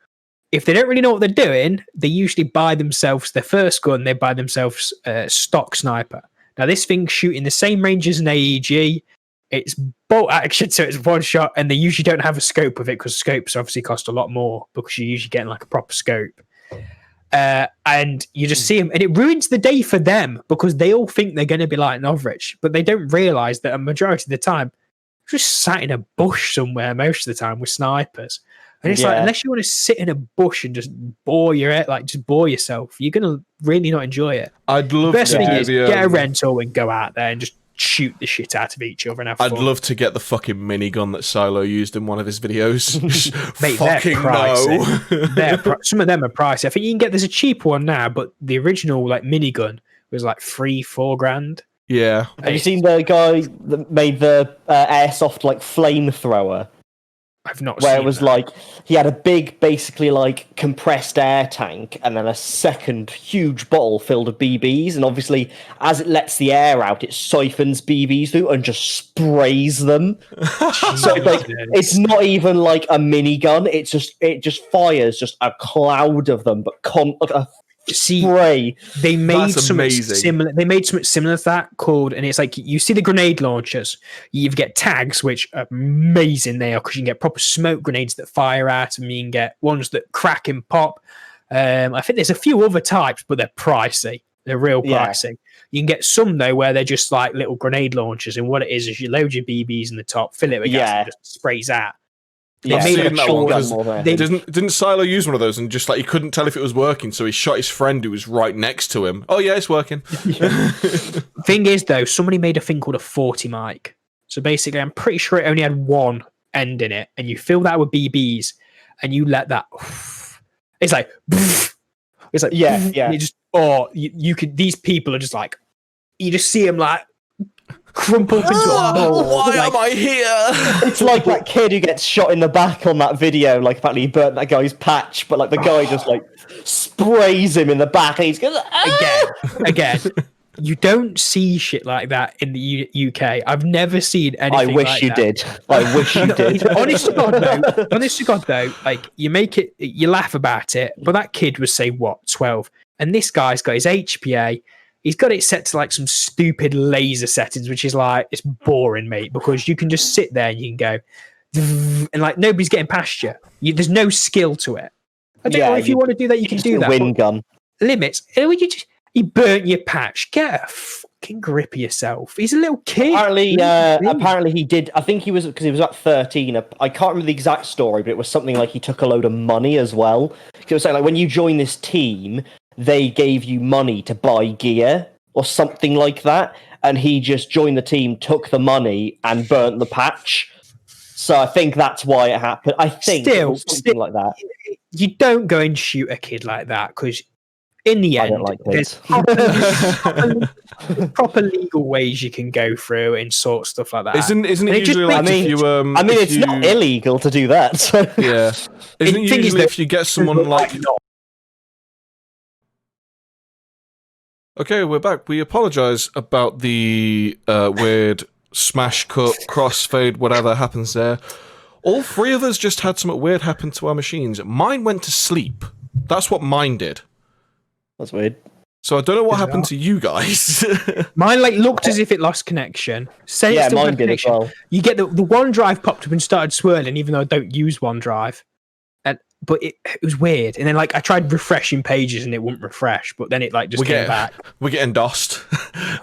Speaker 3: If they don't really know what they're doing, they usually buy themselves their first gun. They buy themselves a stock sniper. Now this thing's shooting the same range as an AEG. It's bolt action, so it's one shot, and they usually don't have a scope with it because scopes obviously cost a lot more because you're usually getting a proper scope. And you just see them, and it ruins the day for them because they all think they're going to be like Novrich, but they don't realise that a majority of the time, they're just sat in a bush somewhere most of the time with snipers. And it's unless you want to sit in a bush and just bore your head, just bore yourself, you're going to really not enjoy it.
Speaker 2: I'd love
Speaker 3: the best thing is get a rental and go out there and just shoot the shit out of each other and have fun.
Speaker 2: I'd love to get the fucking minigun that Silo used in one of his videos.
Speaker 3: Mate,
Speaker 2: fucking
Speaker 3: no. Some of them are pricey. I think you can get, there's a cheaper one now, but the original minigun was $3-4 grand.
Speaker 2: Yeah.
Speaker 1: Have you seen the guy that made the airsoft flamethrower?
Speaker 3: I've not
Speaker 1: where
Speaker 3: seen
Speaker 1: it was
Speaker 3: that.
Speaker 1: He had a big, basically compressed air tank, and then a second huge bottle filled with BBs. And obviously, as it lets the air out, it siphons BBs through and just sprays them. So it's not even like a minigun. It just fires just a cloud of them, but a spray.
Speaker 3: They made something similar. They made something similar to that called, and it's you see the grenade launchers. You get tags, which are amazing. They are because you can get proper smoke grenades that fire out, and you can get ones that crack and pop. I think there's a few other types, but they're pricey. They're real pricey. You can get some though where they're just little grenade launchers, and what it is you load your BBs in the top, fill it with gas, and it just sprays out.
Speaker 2: Didn't Silo use one of those and just he couldn't tell if it was working, so he shot his friend who was right next to him. Oh yeah, it's working.
Speaker 3: Thing is though, somebody made a thing called a 40 mic. So basically, I'm pretty sure it only had one end in it, and you fill that with BBs, and you let that. It's
Speaker 1: yeah.
Speaker 3: You just you could. These people are just you just see them crumpled into a ball.
Speaker 2: Why am I here?
Speaker 1: It's like that kid who gets shot in the back on that video. Apparently he burnt that guy's patch, but the guy just sprays him in the back, and he's going
Speaker 3: again. You don't see shit like that in the UK. I've never seen anything.
Speaker 1: I wish you did. I wish you did.
Speaker 3: Honest to God though, you make it, you laugh about it, but that kid was 12, and this guy's got his HPA. He's got it set to some stupid laser settings, which is it's boring, mate, because you can just sit there and you can go, and nobody's getting past you. There's no skill to it. I don't know if you want to do that, you can do that.
Speaker 1: Wind gun
Speaker 3: Limits. You burnt your patch. Get a fucking grip of yourself. He's a little kid.
Speaker 1: Apparently he did. I think he was because he was at 13. I can't remember the exact story, but it was something he took a load of money as well. It was saying when you join this team, they gave you money to buy gear or something like that, and he just joined the team, took the money, and burnt the patch. So I think that's why it happened. I think
Speaker 3: still
Speaker 1: something like that.
Speaker 3: You don't go and shoot a kid like that because in the
Speaker 1: I
Speaker 3: end,
Speaker 1: don't like
Speaker 3: there's proper legal ways you can go through and sort stuff like that.
Speaker 2: Isn't it usually like if you
Speaker 1: I mean, it's not illegal to do that. So.
Speaker 2: Yeah. Isn't it usually if you get someone like... Okay, we're back. We apologise about the weird smash cut, crossfade, whatever happens there. All three of us just had something weird happen to our machines. Mine went to sleep. That's what mine did.
Speaker 1: That's weird.
Speaker 2: So I don't know what happened to you guys.
Speaker 3: Mine looked as if it lost connection.
Speaker 1: Yeah, mine did as well.
Speaker 3: You get the OneDrive popped up and started swirling, even though I don't use OneDrive. But it was weird. And then I tried refreshing pages and it wouldn't refresh, but then it just came back.
Speaker 2: We're getting DOSed.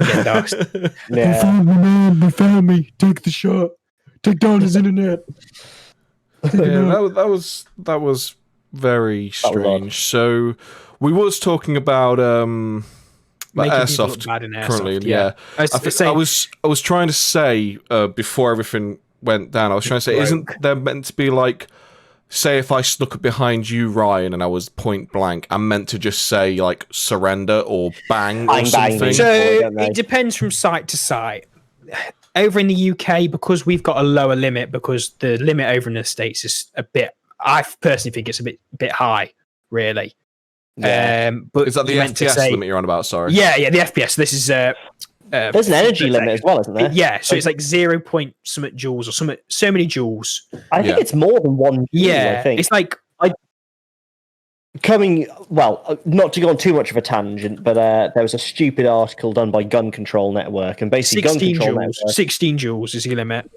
Speaker 1: Yeah.
Speaker 3: They found me. Take the shot. Take down his internet.
Speaker 2: Yeah, that was very strange. So we was talking about airsoft currently. Yeah. I was trying to say before everything went down. I was trying to say, isn't there meant to be say if I snuck up behind you, Ryan, and I was point blank, I'm meant to just say surrender or bang or something?
Speaker 1: Bang.
Speaker 3: So it depends from site to site. Over in the UK, because we've got a lower limit, because the limit over in the States is a bit, I personally think it's a bit high, really.
Speaker 2: Yeah.
Speaker 3: But
Speaker 2: is that the FPS limit you're on about? Sorry.
Speaker 3: Yeah, the FPS. This is
Speaker 1: there's an energy limit as well, isn't there?
Speaker 3: Yeah, so it's 0 point something joules or something, so many joules.
Speaker 1: I think it's more than 1 joule.
Speaker 3: Yeah,
Speaker 1: I think
Speaker 3: it's
Speaker 1: not to go on too much of a tangent, but there was a stupid article done by Gun Control Network, and basically
Speaker 3: 16 joules is the limit.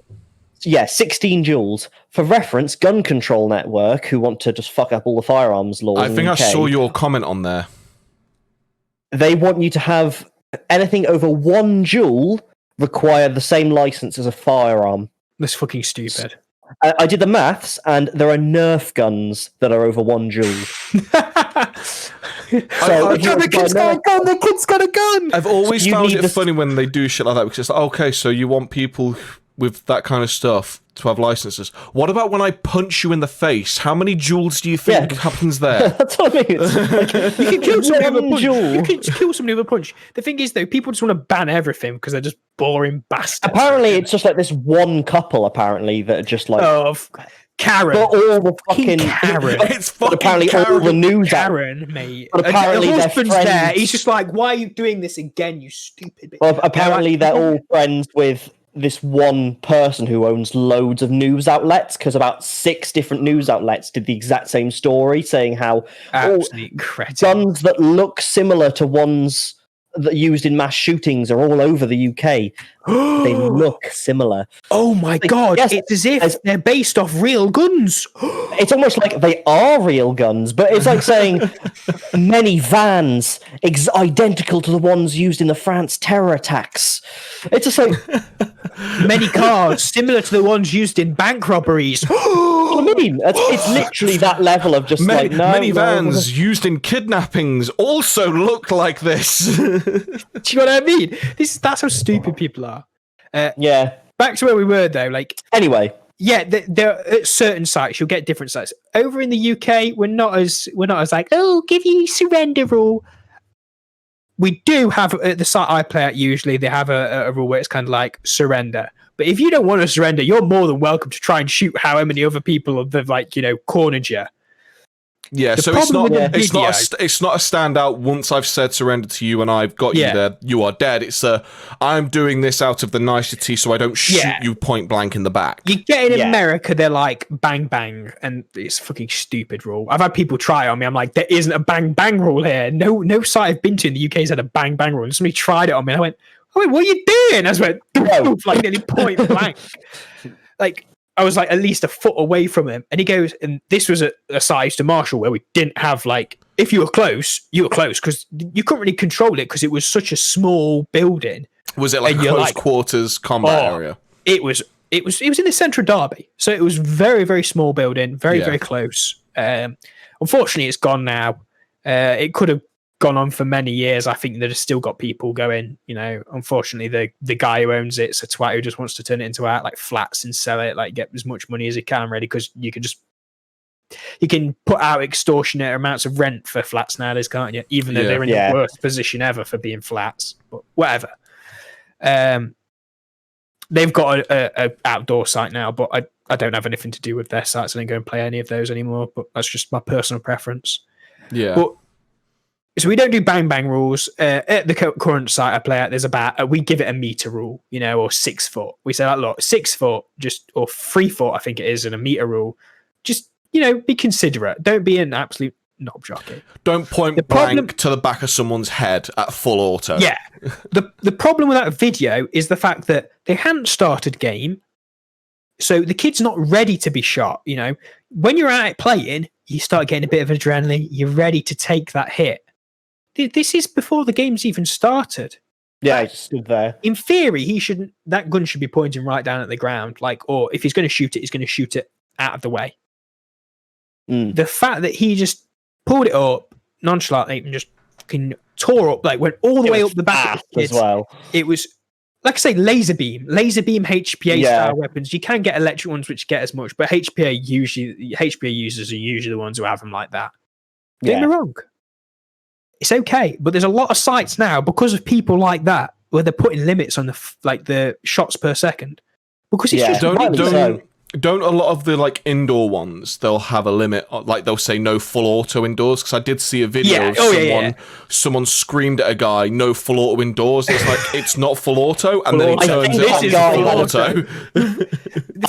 Speaker 1: Yeah, 16 joules. For reference, Gun Control Network, who want to just fuck up all the firearms laws.
Speaker 2: I think I saw your comment on there.
Speaker 1: They want you to have anything over 1 joule require the same license as a firearm.
Speaker 3: That's fucking stupid.
Speaker 1: I did the maths, and there are Nerf guns that are over 1 joule.
Speaker 3: The kid's got a gun!
Speaker 2: I've always found it funny when they do shit like that, because it's okay, so you want people with that kind of stuff to have licenses. What about when I punch you in the face? How many joules do you think happens there?
Speaker 1: That's what I mean. It's
Speaker 3: you can kill somebody with a punch. You can kill somebody with a punch. The thing is, though, people just want to ban everything because they're just boring bastards.
Speaker 1: Apparently, it's just this one couple, apparently, that are just
Speaker 3: Karen.
Speaker 1: But all the fucking
Speaker 3: Karen.
Speaker 2: It's fucking
Speaker 1: apparently
Speaker 2: Karen.
Speaker 1: All the news.
Speaker 3: Karen, mate.
Speaker 1: But apparently
Speaker 3: the
Speaker 1: their
Speaker 3: husband's
Speaker 1: friends.
Speaker 3: there. He's just like, why are you doing this again, you stupid bitch?
Speaker 1: Well, apparently they're all friends with this one person who owns loads of news outlets, because about 6 different news outlets did the exact same story, saying how guns that look similar to ones that are used in mass shootings are all over the UK. They look similar.
Speaker 3: Oh my god!
Speaker 1: Yes,
Speaker 3: it's as if they're based off real guns.
Speaker 1: It's almost like they are real guns, but it's like saying many vans identical to the ones used in the France terror attacks. It's just like
Speaker 3: many cars similar to the ones used in bank robberies.
Speaker 1: I mean, it's literally that level of just
Speaker 2: many vans used in kidnappings also look like this.
Speaker 3: Do you know what I mean? That's how stupid people are.
Speaker 1: Yeah.
Speaker 3: Back to where we were though.
Speaker 1: Anyway.
Speaker 3: Yeah, there are at certain sites you'll get different sites. Over in the UK, we're not as give you surrender rule. We do have at the site I play at. Usually, they have a rule where it's kind of like surrender. But if you don't want to surrender, you're more than welcome to try and shoot how many other people have cornered you.
Speaker 2: Yeah, so it's not a standout. Once I've said surrender to you and I've got you there, you are dead. It's I'm doing this out of the nicety so I don't shoot you point blank in the back.
Speaker 3: You get in America, they're like bang bang, and it's a fucking stupid rule. I've had people try on me. I'm like, there isn't a bang bang rule here. No site I've been to in the UK has had a bang bang rule. And somebody tried it on me, and I went, what are you doing? I just went nearly point blank. I was at least a foot away from him, and he goes, and this was a size to Marshall where we didn't have if you were close because you couldn't really control it because it was such a small building.
Speaker 2: Was it like a close quarters combat area?
Speaker 3: It was in the centre of Derby, so it was very very small building, very close. Unfortunately, it's gone now. It could have gone on for many years. I think they've still got people going, unfortunately the guy who owns it's a twat who just wants to turn it into flats and sell it, get as much money as he can really, because you can just you can put out extortionate amounts of rent for flats nowadays, can't you? Even though they're in the worst position ever for being flats, but whatever. They've got a outdoor site now, but I don't have anything to do with their sites. I don't go and play any of those anymore. But that's just my personal preference.
Speaker 2: Yeah.
Speaker 3: But so we don't do bang bang rules. At the current site I play at, there's about we give it a meter rule, or 6 foot. We say, like, look, 6 foot, or 3 foot, I think it is, and a meter rule. Just be considerate. Don't be an absolute knob jockey.
Speaker 2: Don't point blank to the back of someone's head at full auto.
Speaker 3: Yeah. The problem with that video is the fact that they hadn't started game, so the kid's not ready to be shot. When you're out playing, you start getting a bit of adrenaline. You're ready to take that hit. This is before the game's even started.
Speaker 1: Yeah, he just stood there.
Speaker 3: In theory, that gun should be pointing right down at the ground. Or if he's going to shoot it, he's going to shoot it out of the way. The fact that he just pulled it up nonchalantly and just fucking tore up, went all the way up the back of the kids.
Speaker 1: As well.
Speaker 3: It was, like I say, laser beam HPA style weapons. You can get electric ones which get as much, but HPA users are usually the ones who have them like that. Don't get me wrong. It's okay, but there's a lot of sites now because of people like that where they're putting limits on the shots per second because it's just
Speaker 2: don't a lot of the indoor ones, they'll have a limit, they'll say no full auto indoors, because I did see a video of someone screamed at a guy no full auto indoors, and it's like, it's not full auto, and then he turns it on full auto.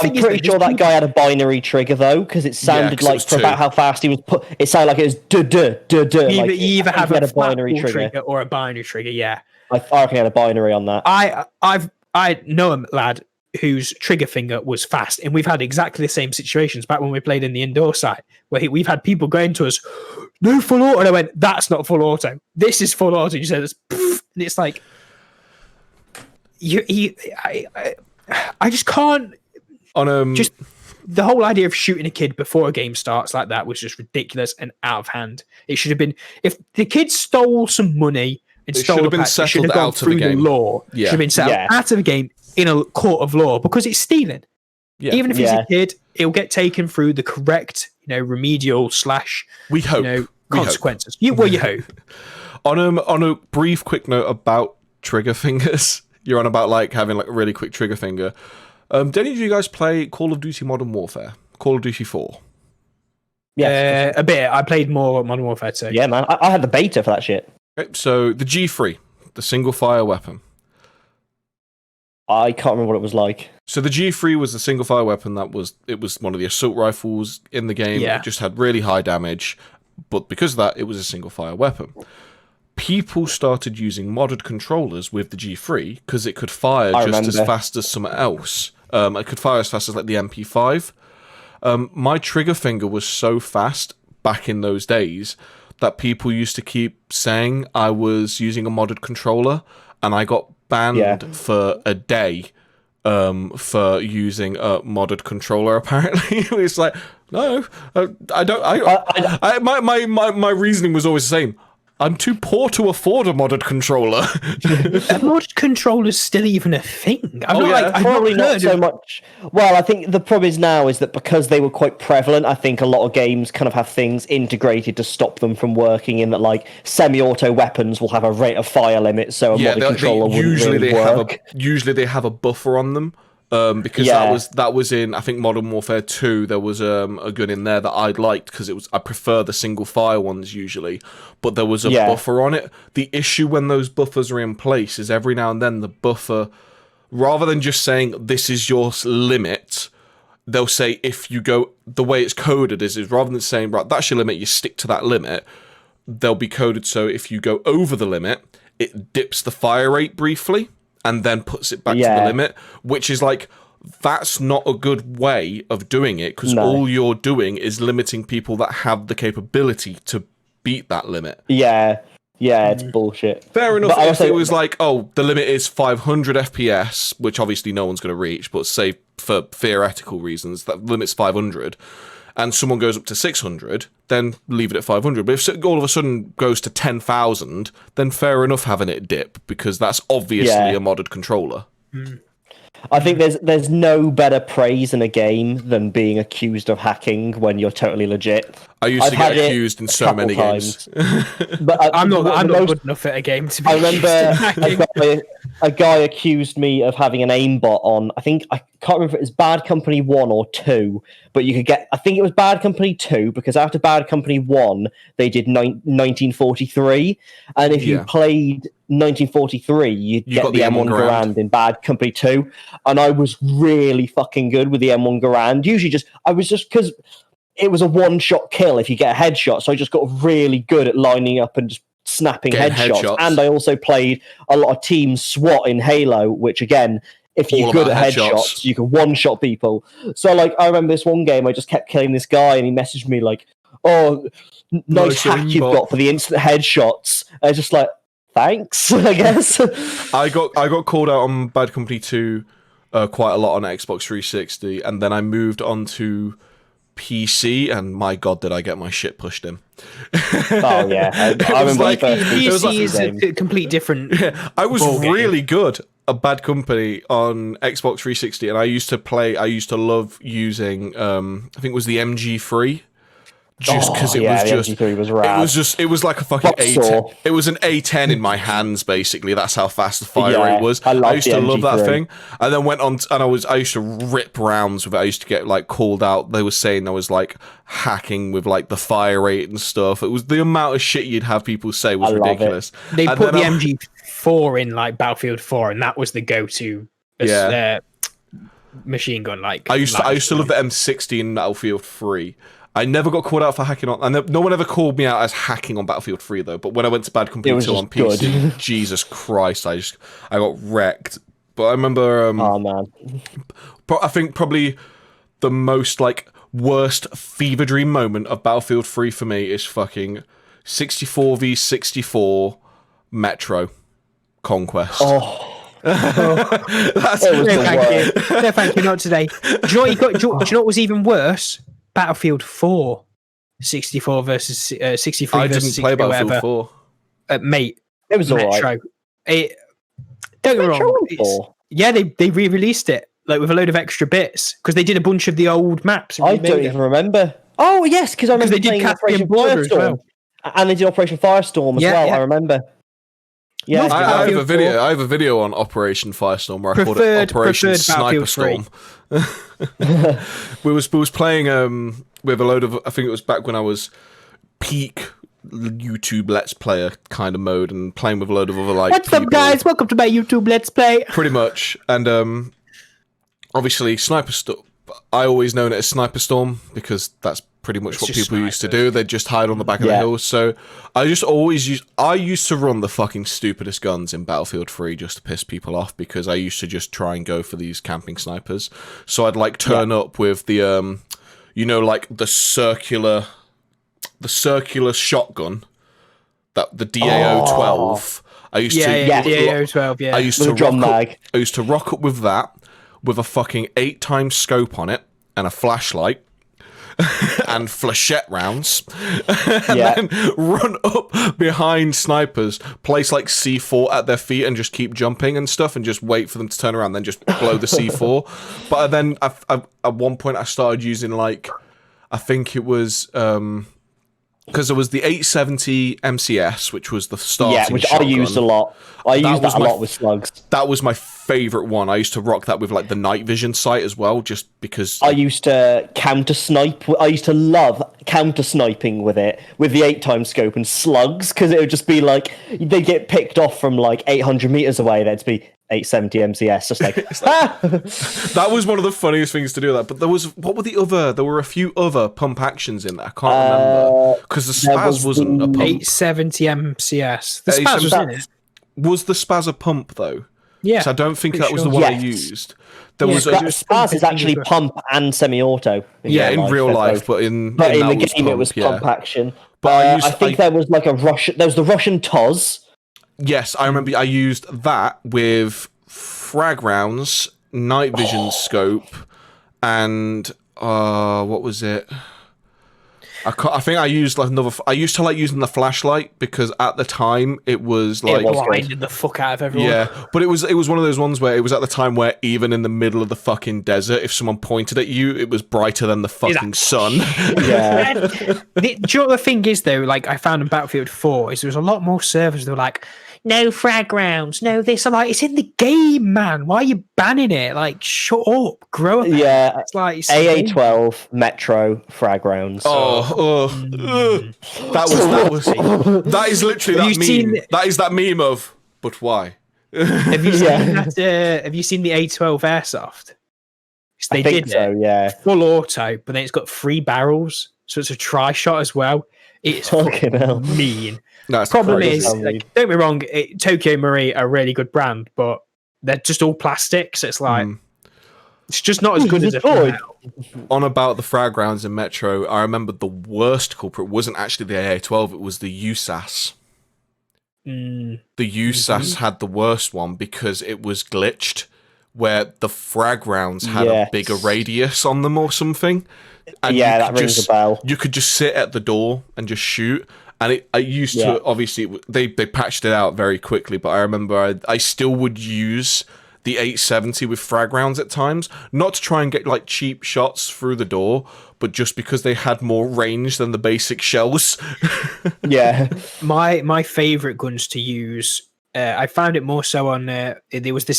Speaker 1: I'm pretty sure that guy had a binary trigger though, because it sounded for about how fast he was it sounded like it was duh.
Speaker 3: You either have a binary trigger or a binary trigger.
Speaker 1: I reckon he had a binary on that.
Speaker 3: I know a lad whose trigger finger was fast, and we've had exactly the same situations back when we played in the indoor site where we've had people going to us, no full auto, and I went, that's not full auto, this is full auto. You said it's and it's like I just can't just the whole idea of shooting a kid before a game starts like that was just ridiculous and out of hand. It should have been, if the kid stole some money and stole a patch, it should have gone through the law. Should have been settled out of the game in a court of law, because it's stealing. Even if he's a kid, it'll get taken through the correct, remedial /
Speaker 2: we hope
Speaker 3: consequences. You hope.
Speaker 2: On a brief, quick note about trigger fingers, you're on about having a really quick trigger finger. Did any of you guys play Call of Duty Modern Warfare? Call of Duty 4?
Speaker 1: Yeah,
Speaker 3: a bit. I played more Modern Warfare 2.
Speaker 1: Yeah, man. I had the beta for that shit.
Speaker 2: Okay, so the G3, the single fire weapon.
Speaker 1: I can't remember what it was like.
Speaker 2: So the G3 was the single fire weapon it was one of the assault rifles in the game. It just had really high damage, but because of that, it was a single fire weapon. People started using modded controllers with the G3 because it could fire as fast as something else. It could fire as fast as the MP5. My trigger finger was so fast back in those days that people used to keep saying I was using a modded controller, and I got banned for a day for using a modded controller. Apparently, it was like, no, I don't. My reasoning was always the same. I'm too poor to afford a modded controller.
Speaker 3: A modded controller's still even a thing.
Speaker 1: Probably not so much. Well, I think the problem is now is that because they were quite prevalent, I think a lot of games kind of have things integrated to stop them from working, in that semi-auto weapons will have a rate of fire limit, so a modded controller wouldn't really work.
Speaker 2: Usually they have a buffer on them. Because that was in, I think, Modern Warfare 2. There was a gun in there that I liked because I prefer the single fire ones usually, but there was a buffer on it. The issue when those buffers are in place is every now and then the buffer, rather than just saying this is your limit, they'll say if you go, the way it's coded is rather than saying right, that's your limit, you stick to that limit, they'll be coded so if you go over the limit, it dips the fire rate briefly and then puts it back to the limit, which is that's not a good way of doing it, because all you're doing is limiting people that have the capability to beat that limit.
Speaker 1: Yeah, it's bullshit.
Speaker 2: Fair enough if it was the limit is 500 FPS, which obviously no one's going to reach, but say for theoretical reasons, that limit's 500, and someone goes up to 600, then leave it at 500. But if it all of a sudden goes to 10,000, then fair enough having it dip, because that's obviously a modded controller.
Speaker 1: I think there's no better praise in a game than being accused of hacking when you're totally legit.
Speaker 2: I used to get accused in so many games.
Speaker 1: But
Speaker 3: I'm not good enough at a game to be
Speaker 1: I remember a guy accused me of having an aimbot on. I can't remember if it was Bad Company 1 or 2, but you could get. I think it was Bad Company 2 because after Bad Company 1, they did 1943, and if you played 1943, you'd get the M1 Garand in Bad Company 2, and I was really fucking good with the M1 Garand. Usually, because it was a one-shot kill if you get a headshot, so I just got really good at lining up and just snapping headshots. And I also played a lot of Team SWAT in Halo, which again, if you're good at headshots, you can one-shot people. So I remember this one game, I just kept killing this guy, and he messaged me like, "Oh, nice hack you've got for the instant headshots." I was just like, thanks, I guess.
Speaker 2: I got called out on Bad Company 2 quite a lot on Xbox 360, and then I moved on to PC, and my god, did I get my shit pushed in.
Speaker 1: Oh yeah, I remember
Speaker 3: PC is a complete different.
Speaker 2: I was really good at Bad Company on Xbox 360, and I used to love using I think it was the MG3. Just because it was like a fucking A10. It was an A10 in my hands, basically. That's how fast the fire rate was. I used to love that thing. And then went on, and I used to rip rounds with it. I used to get called out. They were saying I was hacking with the fire rate and stuff. It was the amount of shit you'd have people say was ridiculous.
Speaker 3: They put the MG4 in Battlefield 4, and that was the go-to machine gun.
Speaker 2: I used to love the M60 in Battlefield 3. I never got called out for hacking on, and no one ever called me out as hacking on Battlefield 3 though. But when I went to Bad Company 2 on PC, Jesus Christ, I got wrecked. But I remember,
Speaker 1: oh man,
Speaker 2: I think probably the most worst fever dream moment of Battlefield 3 for me is fucking 64v64 Metro Conquest.
Speaker 3: That's no, thank you, not today. Do you know what was even worse? Battlefield 4, 64 versus 63
Speaker 2: I
Speaker 3: versus
Speaker 2: didn't play Battlefield
Speaker 3: 4. Mate,
Speaker 1: it was
Speaker 3: Metro. Don't get me wrong. Yeah, they re-released it with a load of extra bits because they did a bunch of the old maps.
Speaker 1: I don't even remember. Oh yes, because I remember
Speaker 3: they did
Speaker 1: Operation Firestorm, and they did Operation Firestorm as well. I remember. Yeah,
Speaker 2: I have a video on Operation Firestorm where I called it Operation Sniper Storm. we was playing with a load of, I think it was back when I was peak YouTube Let's Player kind of mode, and playing with a load of other
Speaker 3: What's up, guys? Welcome to my YouTube Let's Play.
Speaker 2: Pretty much, and obviously Sniper Storm. I always known it as Sniper Storm because that's pretty much what people used to do. They'd just hide on the back of the hills. So I used to run the fucking stupidest guns in Battlefield 3 just to piss people off, because I used to just try and go for these camping snipers. So I'd turn up with the the circular shotgun, that the DAO-12. I used to
Speaker 3: DAO-12, yeah.
Speaker 2: I used to rock up with that, with a fucking 8x scope on it and a flashlight and flechette rounds, and then run up behind snipers, place C4 at their feet and just keep jumping and stuff, and just wait for them to turn around, then just blow the C4. But then at one point I started using I think it was because there was the 870 MCS, which was the starting
Speaker 1: which
Speaker 2: shotgun.
Speaker 1: I used a lot. I used that a lot with slugs.
Speaker 2: That was my favourite one. I used to rock that with the night vision sight as well, just because...
Speaker 1: I used to counter snipe. I used to love counter sniping with it, with the 8x scope and slugs, because it would just be they'd get picked off from 800 metres away. There'd be 870 MCS, just
Speaker 2: That was one of the funniest things to do that. But there were a few other pump actions in there. I can't remember, because the Spaz wasn't a pump.
Speaker 3: 870 MCS. The Spaz was in it.
Speaker 2: Was the Spaz a pump though?
Speaker 3: Yeah,
Speaker 2: so I don't think that was the one I used. There was
Speaker 1: Spaz is actually pump and semi-auto.
Speaker 2: In real life, but in
Speaker 1: the game it was pump action. But I think there was there was the Russian Toz.
Speaker 2: Yes, I remember I used that with frag rounds, night vision scope, and what was it? I think I used like another. I used to like using the flashlight because at the time it was like
Speaker 3: blinded the fuck out of everyone.
Speaker 2: Yeah, but it was one of those ones where it was at the time where even in the middle of the fucking desert, if someone pointed at you, it was brighter than the fucking sun.
Speaker 1: Yeah.
Speaker 3: Do you know what the thing is though? Like I found in Battlefield 4 is there was a lot more servers that were like, no frag rounds, no this. I'm like, it's in the game, man. Why are you banning it? Like, shut up, grow up.
Speaker 1: Yeah,
Speaker 3: it's like
Speaker 1: AA12 Metro frag rounds.
Speaker 2: That is literally that meme. That is that meme of, but why?
Speaker 3: Have you seen that? Have you seen the A12 airsoft?
Speaker 1: I think so. Yeah,
Speaker 3: full auto, but then it's got 3 barrels, so it's a tri shot as well. It's
Speaker 1: fucking hell
Speaker 3: mean.
Speaker 2: No,
Speaker 3: problem is, like, don't be wrong, Tokyo Marine are a really good brand, but they're just all plastic, so it's like it's just not as good as a
Speaker 2: On about the frag rounds in Metro, I remember the worst culprit wasn't actually the AA-12, it was the USAS. The USAS had the worst one because it was glitched, where the frag rounds had a bigger radius on them or something. And
Speaker 1: that rings a bell.
Speaker 2: You could just sit at the door and just shoot. And I used to, obviously, they patched it out very quickly, but I remember I still would use the 870 with frag rounds at times, not to try and get like cheap shots through the door, but just because they had more range than the basic shells.
Speaker 1: Yeah.
Speaker 3: My favorite guns to use, I found it more so on, it was the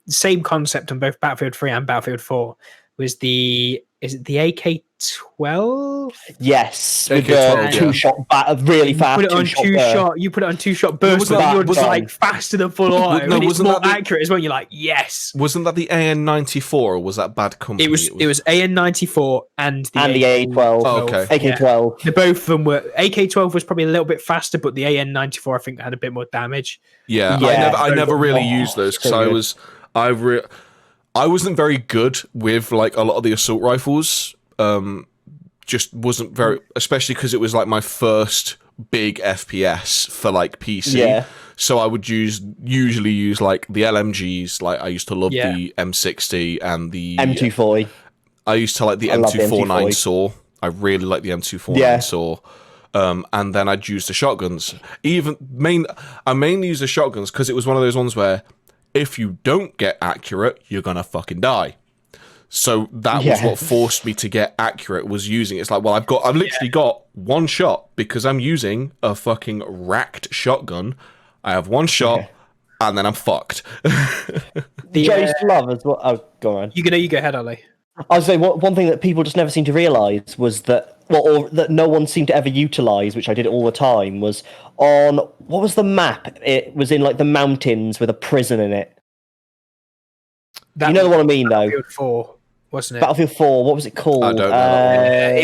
Speaker 3: same concept on both Battlefield 3 and Battlefield 4, was is it the AK-12?
Speaker 1: Yes,
Speaker 2: with the
Speaker 1: two-shot really fast.
Speaker 3: You put it on two-shot burst. You're just like faster than full auto. No, it's more accurate as well. You're like, yes.
Speaker 2: Wasn't that the AN-94 or was that Bad Company?
Speaker 3: It was AN-94 and the
Speaker 1: AK-12.
Speaker 2: Oh, okay.
Speaker 1: AK-12.
Speaker 3: The both of them were. AK-12 was probably a little bit faster, but the AN-94 I think had a bit more damage.
Speaker 2: Yeah. I never really used those because I wasn't very good with like a lot of the assault rifles. Just wasn't very, especially because it was like my first big FPS for like PC.
Speaker 1: Yeah.
Speaker 2: So I would usually use like the LMGs. Like I used to love the M60 and the
Speaker 1: M240.
Speaker 2: I used to like the M249 saw. I really like the M249 saw. And then I'd use the shotguns. I mainly use the shotguns because it was one of those ones where if you don't get accurate, you're gonna fucking die. So that was what forced me to get accurate, was using it's like, well, I've literally got one shot because I'm using a fucking racked shotgun. I have one shot and then I'm fucked.
Speaker 1: Joe's love as well. Oh, go on.
Speaker 3: You go ahead, Ali.
Speaker 1: I was saying one thing that people just never seem to realise was that, or that no one seemed to ever utilise, which I did all the time, was on what was the map? It was in like the mountains with a prison in it. You know what I mean, though.
Speaker 3: Battlefield 4, wasn't it?
Speaker 1: Battlefield 4. What was it called?
Speaker 2: I don't know.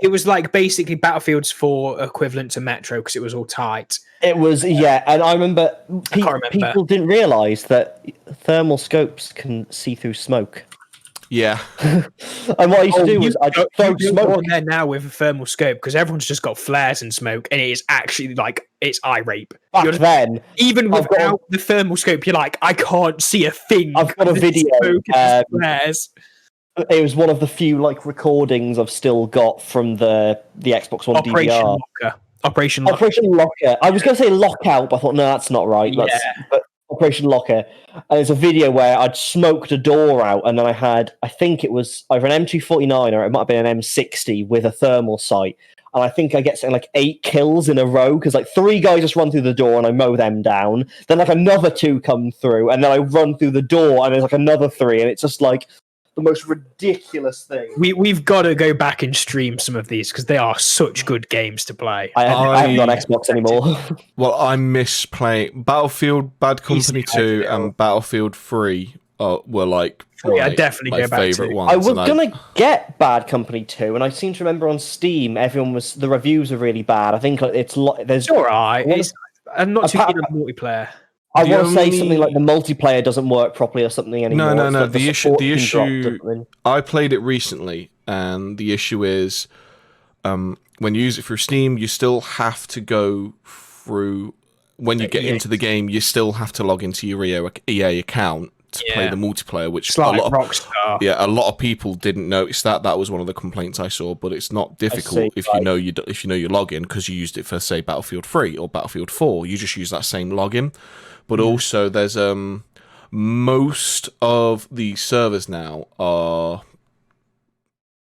Speaker 3: It was like basically Battlefield's 4 equivalent to Metro because it was all tight.
Speaker 1: It was, and I remember people didn't realise that thermal scopes can see through smoke.
Speaker 2: Yeah.
Speaker 1: And what I used to do was I'd throw smoke
Speaker 3: on there now with a thermal scope because everyone's just got flares and smoke, and it is actually like it's eye rape.
Speaker 1: Then,
Speaker 3: even without the thermal scope, you're like, I can't see a thing.
Speaker 1: I've got a video.
Speaker 3: Flares.
Speaker 1: It was one of the few like recordings I've still got from the Xbox One DVR.
Speaker 3: Operation Locker.
Speaker 1: I was going to say lockout, but I thought no, that's not right. But Operation Locker, and there's a video where I'd smoked a door out, and then I think it was either an M249 or it might have been an M60 with a thermal sight, and I think I get something like 8 kills in a row because like 3 guys just run through the door and I mow them down, then like another 2 come through, and then I run through the door and there's like another 3, and it's just like the most ridiculous thing.
Speaker 3: We've got to go back and stream some of these because they are such good games to play.
Speaker 1: I haven't on Xbox anymore.
Speaker 2: Well, I miss playing Battlefield Bad Company 2 and Battlefield 3 were like
Speaker 3: definitely
Speaker 2: my favorite ones.
Speaker 1: I was gonna get Bad Company 2, and I seem to remember on Steam the reviews are really bad. I think there's
Speaker 3: alright. I'm not too keen on multiplayer.
Speaker 1: I want to say something like the multiplayer doesn't work properly or something anymore.
Speaker 2: No. The issue. I played it recently, and the issue is, when you use it through Steam, you still have to go through. When you get into the game, you still have to log into your EA account to play the multiplayer, which
Speaker 3: it's like Rockstar.
Speaker 2: A lot of people didn't notice that. That was one of the complaints I saw. But it's not difficult if you know your login, because you used it for, say, Battlefield 3 or Battlefield 4. You just use that same login. But also, there's most of the servers now are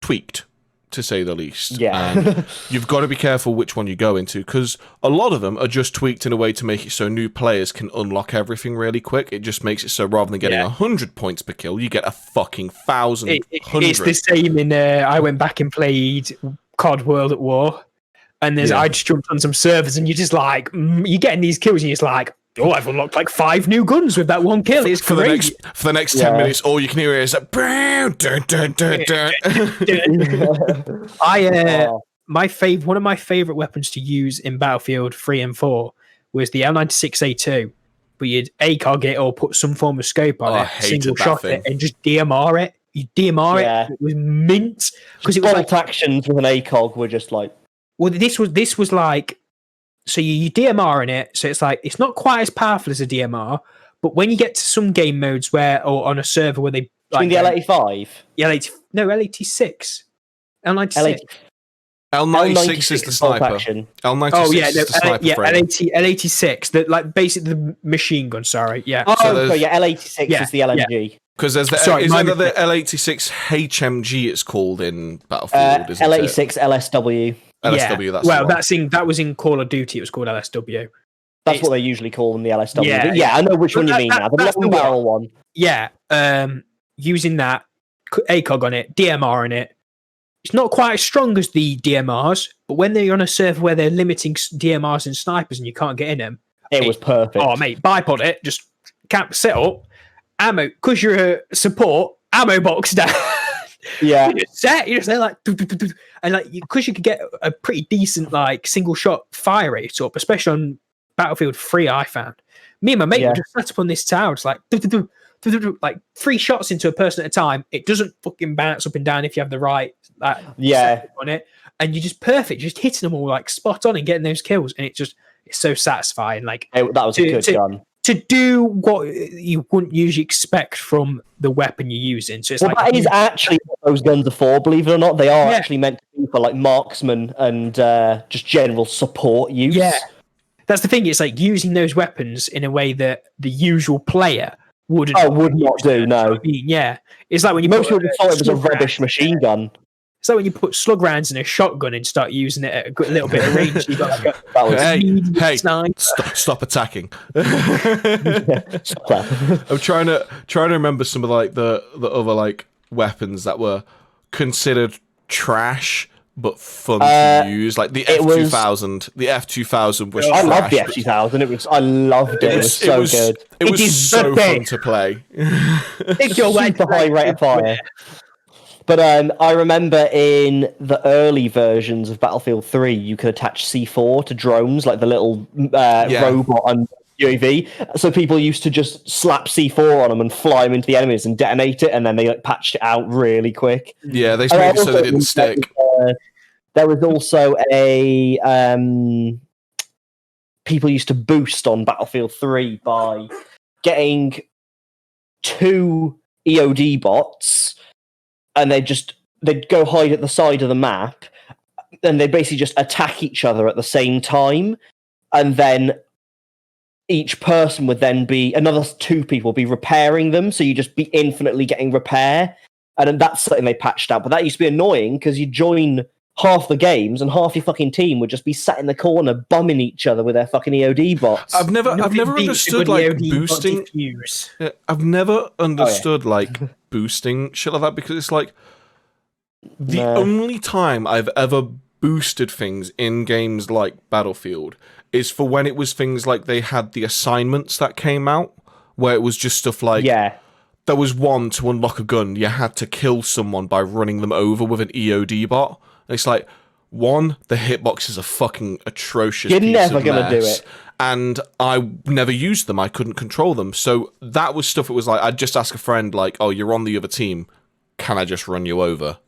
Speaker 2: tweaked, to say the least.
Speaker 1: Yeah.
Speaker 2: And you've got to be careful which one you go into, because a lot of them are just tweaked in a way to make it so new players can unlock everything really quick. It just makes it so rather than getting 100 points per kill, you get a fucking 1,000.
Speaker 3: It's the same in I went back and played COD World at War, and I just jumped on some servers, and you're just like, you're getting these kills, and you're just like, oh, I've unlocked like 5 new guns with that one kill. It's great.
Speaker 2: For the next 10 minutes, all you can hear is like, dun, dun, dun, dun.
Speaker 3: One of my favorite weapons to use in Battlefield 3 and 4 was the L96A2, but you'd ACOG it or put some form of scope on it, single shot it, and just DMR it. You DMR it. It was mint,
Speaker 1: because it was like actions with an ACOG were just like.
Speaker 3: Well, this was like. So you DMR in it, so it's like it's not quite as powerful as a DMR, but when you get to some game modes or on a server where they
Speaker 1: like the L85,
Speaker 3: L86, L96,
Speaker 2: L96 is the sniper. L96 is the sniper.
Speaker 3: L86, that basically the machine gun. Sorry, yeah.
Speaker 1: L86 is the LMG.
Speaker 2: Because there's the L86 HMG. It's called in Battlefield.
Speaker 1: L86 LSW.
Speaker 2: LSW,
Speaker 3: that was in Call of Duty. It was called LSW.
Speaker 1: That's what they usually call them, the LSW. Yeah, I know which one you mean now. The long barrel one.
Speaker 3: Yeah, using that ACOG on it, DMR in it. It's not quite as strong as the DMRs, but when they're on a server where they're limiting DMRs and snipers and you can't get in them,
Speaker 1: it was perfect.
Speaker 3: Oh mate, bipod it, just camp set up, ammo, because you're a support, ammo box down.
Speaker 1: Yeah,
Speaker 3: you're just there like, and like because you could get a pretty decent like single shot fire rate up, especially on Battlefield 3. I found me and my mate would just set up on this tower, it's like like 3 shots into a person at a time. It doesn't fucking bounce up and down if you have the right setup on it, and you're just perfect, just hitting them all like spot on and getting those kills, and it's so satisfying. Like
Speaker 1: that was a good gun.
Speaker 3: To do what you wouldn't usually expect from the weapon you're using. So it's
Speaker 1: that is actually what those guns are for, believe it or not. They are actually meant to be for like marksman and just general support use.
Speaker 3: Yeah. That's the thing, it's like using those weapons in a way that the usual player would
Speaker 1: not do, no.
Speaker 3: I mean, yeah. It's like when you
Speaker 1: most people thought it was a rubbish machine gun.
Speaker 3: So when you put slug rounds in a shotgun and start using it at a little bit of range, you got like
Speaker 2: stop attacking.
Speaker 1: Stop that.
Speaker 2: I'm trying to remember some of like the other like weapons that were considered trash but fun to use, like the F2000. The F2000 was.
Speaker 1: I loved the F2000. I loved it. It was so good.
Speaker 2: It was so fun to play.
Speaker 1: It's your super high rate of fire. But I remember in the early versions of Battlefield 3, you could attach C4 to drones, like the little robot on UAV. So people used to just slap C4 on them and fly them into the enemies and detonate it, and then they patched it out really quick.
Speaker 2: Yeah, they made it so they didn't stick.
Speaker 1: There was also people used to boost on Battlefield 3 by getting 2 EOD bots, and they'd go hide at the side of the map, and they'd basically just attack each other at the same time, and then each person would then be another 2 people be repairing them, so you just be infinitely getting repair, and then that's something they patched out. But that used to be annoying because you join half the games and half your fucking team would just be sat in the corner bumming each other with their fucking EOD bots.
Speaker 2: I've never understood like boosting. I've never understood like boosting shit like that, because it's like the only time I've ever boosted things in games like Battlefield is for when it was things like they had the assignments that came out, where it was just stuff like there was one to unlock a gun, you had to kill someone by running them over with an EOD bot. And it's like, one, the hitboxes are fucking atrocious.
Speaker 1: You're never going to do it.
Speaker 2: And I never used them. I couldn't control them. So that was stuff, it was like, I'd just ask a friend, like, oh, you're on the other team. Can I just run you over?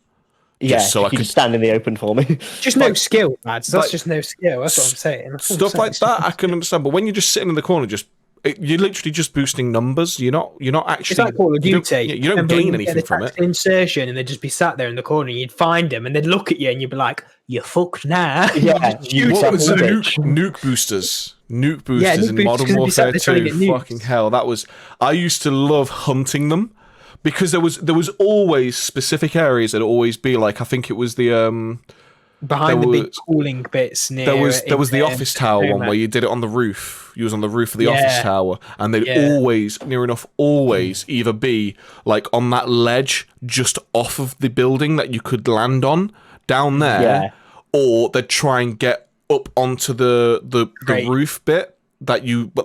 Speaker 1: Just so I could stand in the open for me.
Speaker 3: Just no skill, lads. That's just no skill. That's what I'm saying.
Speaker 2: Stuff like that, I can understand. But when you're just sitting in the corner, just You're literally just boosting numbers. You're not actually.
Speaker 3: It's like Call of Duty.
Speaker 2: You don't gain anything from it.
Speaker 3: Insertion, and they'd just be sat there in the corner. And you'd find them, and they'd look at you, and you'd be like, "You're fucked now."
Speaker 1: Yeah,
Speaker 2: what was nuke boosters? Nuke boosters in Modern Warfare 2. Fucking hell, that was. I used to love hunting them because there was always specific areas that'd always be like. I think it was the
Speaker 3: behind the big cooling bits near.
Speaker 2: There was the office tower one where you did it on the roof. You was on the roof of the office tower, and they'd always, near enough, always either be like on that ledge just off of the building that you could land on down there, or they'd try and get up onto the roof bit that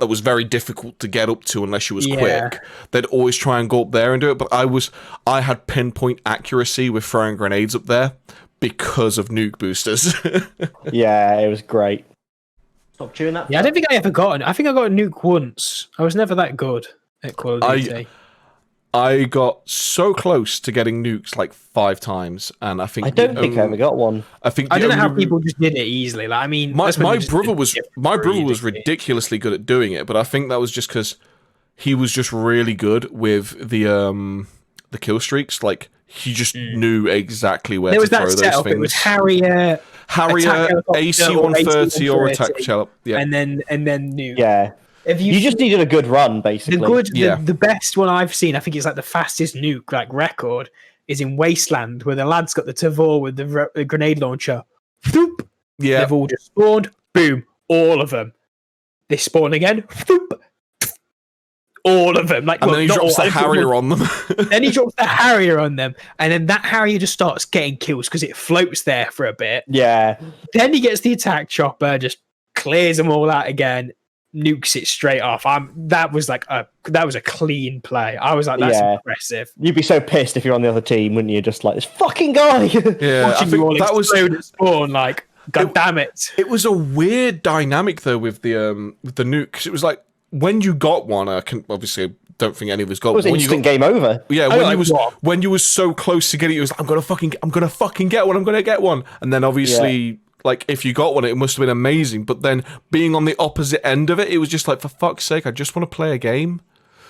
Speaker 2: was very difficult to get up to unless you was quick. They'd always try and go up there and do it, but I had pinpoint accuracy with throwing grenades up there because of nuke boosters.
Speaker 1: Yeah, it was great. Stop chewing that.
Speaker 3: Yeah, I don't think I ever got I think I got a nuke once. I was never that good at Call of Duty.
Speaker 2: I got so close to getting nukes like 5 times, and I think
Speaker 1: I don't think I ever got one.
Speaker 2: I
Speaker 3: don't know how people just did it easily. Like, I mean,
Speaker 2: my brother was ridiculously good at doing it, but I think that was just because he was just really good with the kill streaks. Like, he just knew exactly where to throw those things.
Speaker 3: It was Harrier,
Speaker 2: AC-130 or attack shell. Yeah,
Speaker 3: and then nuke.
Speaker 1: Yeah. You just needed a good run, basically.
Speaker 3: The best one I've seen, I think it's like the fastest nuke record, is in Wasteland, where the lad's got the Tavor with the grenade launcher. Floop.
Speaker 2: Yeah,
Speaker 3: they've all just spawned. Boom, all of them. They spawn again. Floop. All of them.
Speaker 2: And then he drops the Harrier on them.
Speaker 3: Then he drops the Harrier on them, and then that Harrier just starts getting kills because it floats there for a bit.
Speaker 1: Yeah.
Speaker 3: Then he gets the attack chopper, just clears them all out again. Nukes it straight off. That was a clean play. I was like, that's impressive.
Speaker 1: You'd be so pissed if you're on the other team, wouldn't you? Just like, this fucking guy.
Speaker 2: Yeah, I think that was
Speaker 3: at spawn. Like, god damn it!
Speaker 2: It was a weird dynamic though with the nuke, 'cause it was like when you got one. I don't think any of us got.
Speaker 1: It was an instant game over.
Speaker 2: Yeah, when you was so close to getting it, was like, I'm gonna fucking get one. I'm gonna get one, and then obviously. Yeah. Like, if you got one, it must have been amazing. But then, being on the opposite end of it, it was just like, for fuck's sake, I just want to play a game.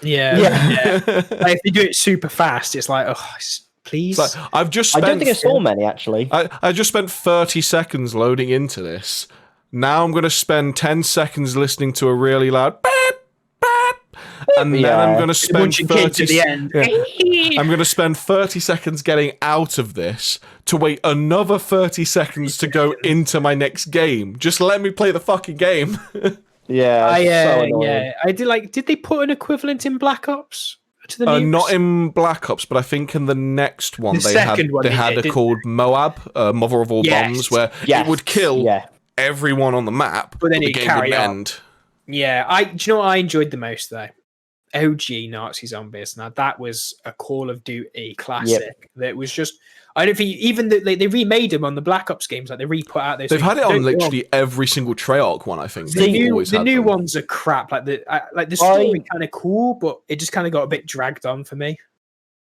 Speaker 3: Yeah. Like, if you do it super fast, it's like, oh, please.
Speaker 2: Like, I don't
Speaker 1: think I saw many, actually.
Speaker 2: I just spent 30 seconds loading into this. Now I'm going to spend 10 seconds listening to a really loud beep, beep, and then I'm going to spend 30 I'm going to spend 30 seconds getting out of this to wait another 30 seconds to go into my next game. Just let me play the fucking game.
Speaker 3: I did they put an equivalent in Black Ops to the nukes?
Speaker 2: Not in Black Ops, but I think in the next one they had a called Moab, Mother of All Bombs, where it would kill everyone on the map, but then the game would end.
Speaker 3: Yeah, do you know what I enjoyed the most though? OG Nazi Zombies. Now that was a Call of Duty classic. That was just, I don't think even they remade them on the Black Ops games. Like they re-put out those.
Speaker 2: They've had it on literally every single Treyarch one. I think
Speaker 3: the new ones are crap. Like the story kind of cool, but it just kind of got a bit dragged on for me.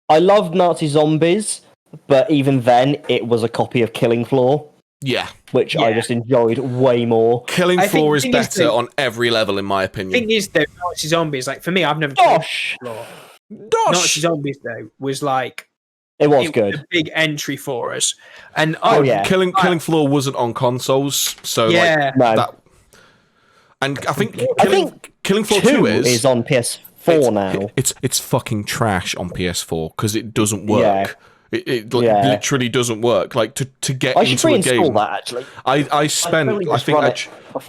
Speaker 1: I loved Nazi Zombies, but even then, it was a copy of Killing Floor.
Speaker 2: Yeah.
Speaker 1: Which I just enjoyed way more.
Speaker 2: Killing Floor is better on every level, in my opinion.
Speaker 3: The thing is, though, Nazi Zombies, like, for me, I've never played Floor. Nazi Zombies, though, was like...
Speaker 1: It was good.
Speaker 3: A big entry for us. And
Speaker 2: Killing Floor wasn't on consoles, so that... And I think Killing Floor 2
Speaker 1: is on PS4 now.
Speaker 2: It's fucking trash on PS4, because it doesn't work. Yeah. It literally doesn't work. Like to get into a game.
Speaker 1: That, actually.
Speaker 2: I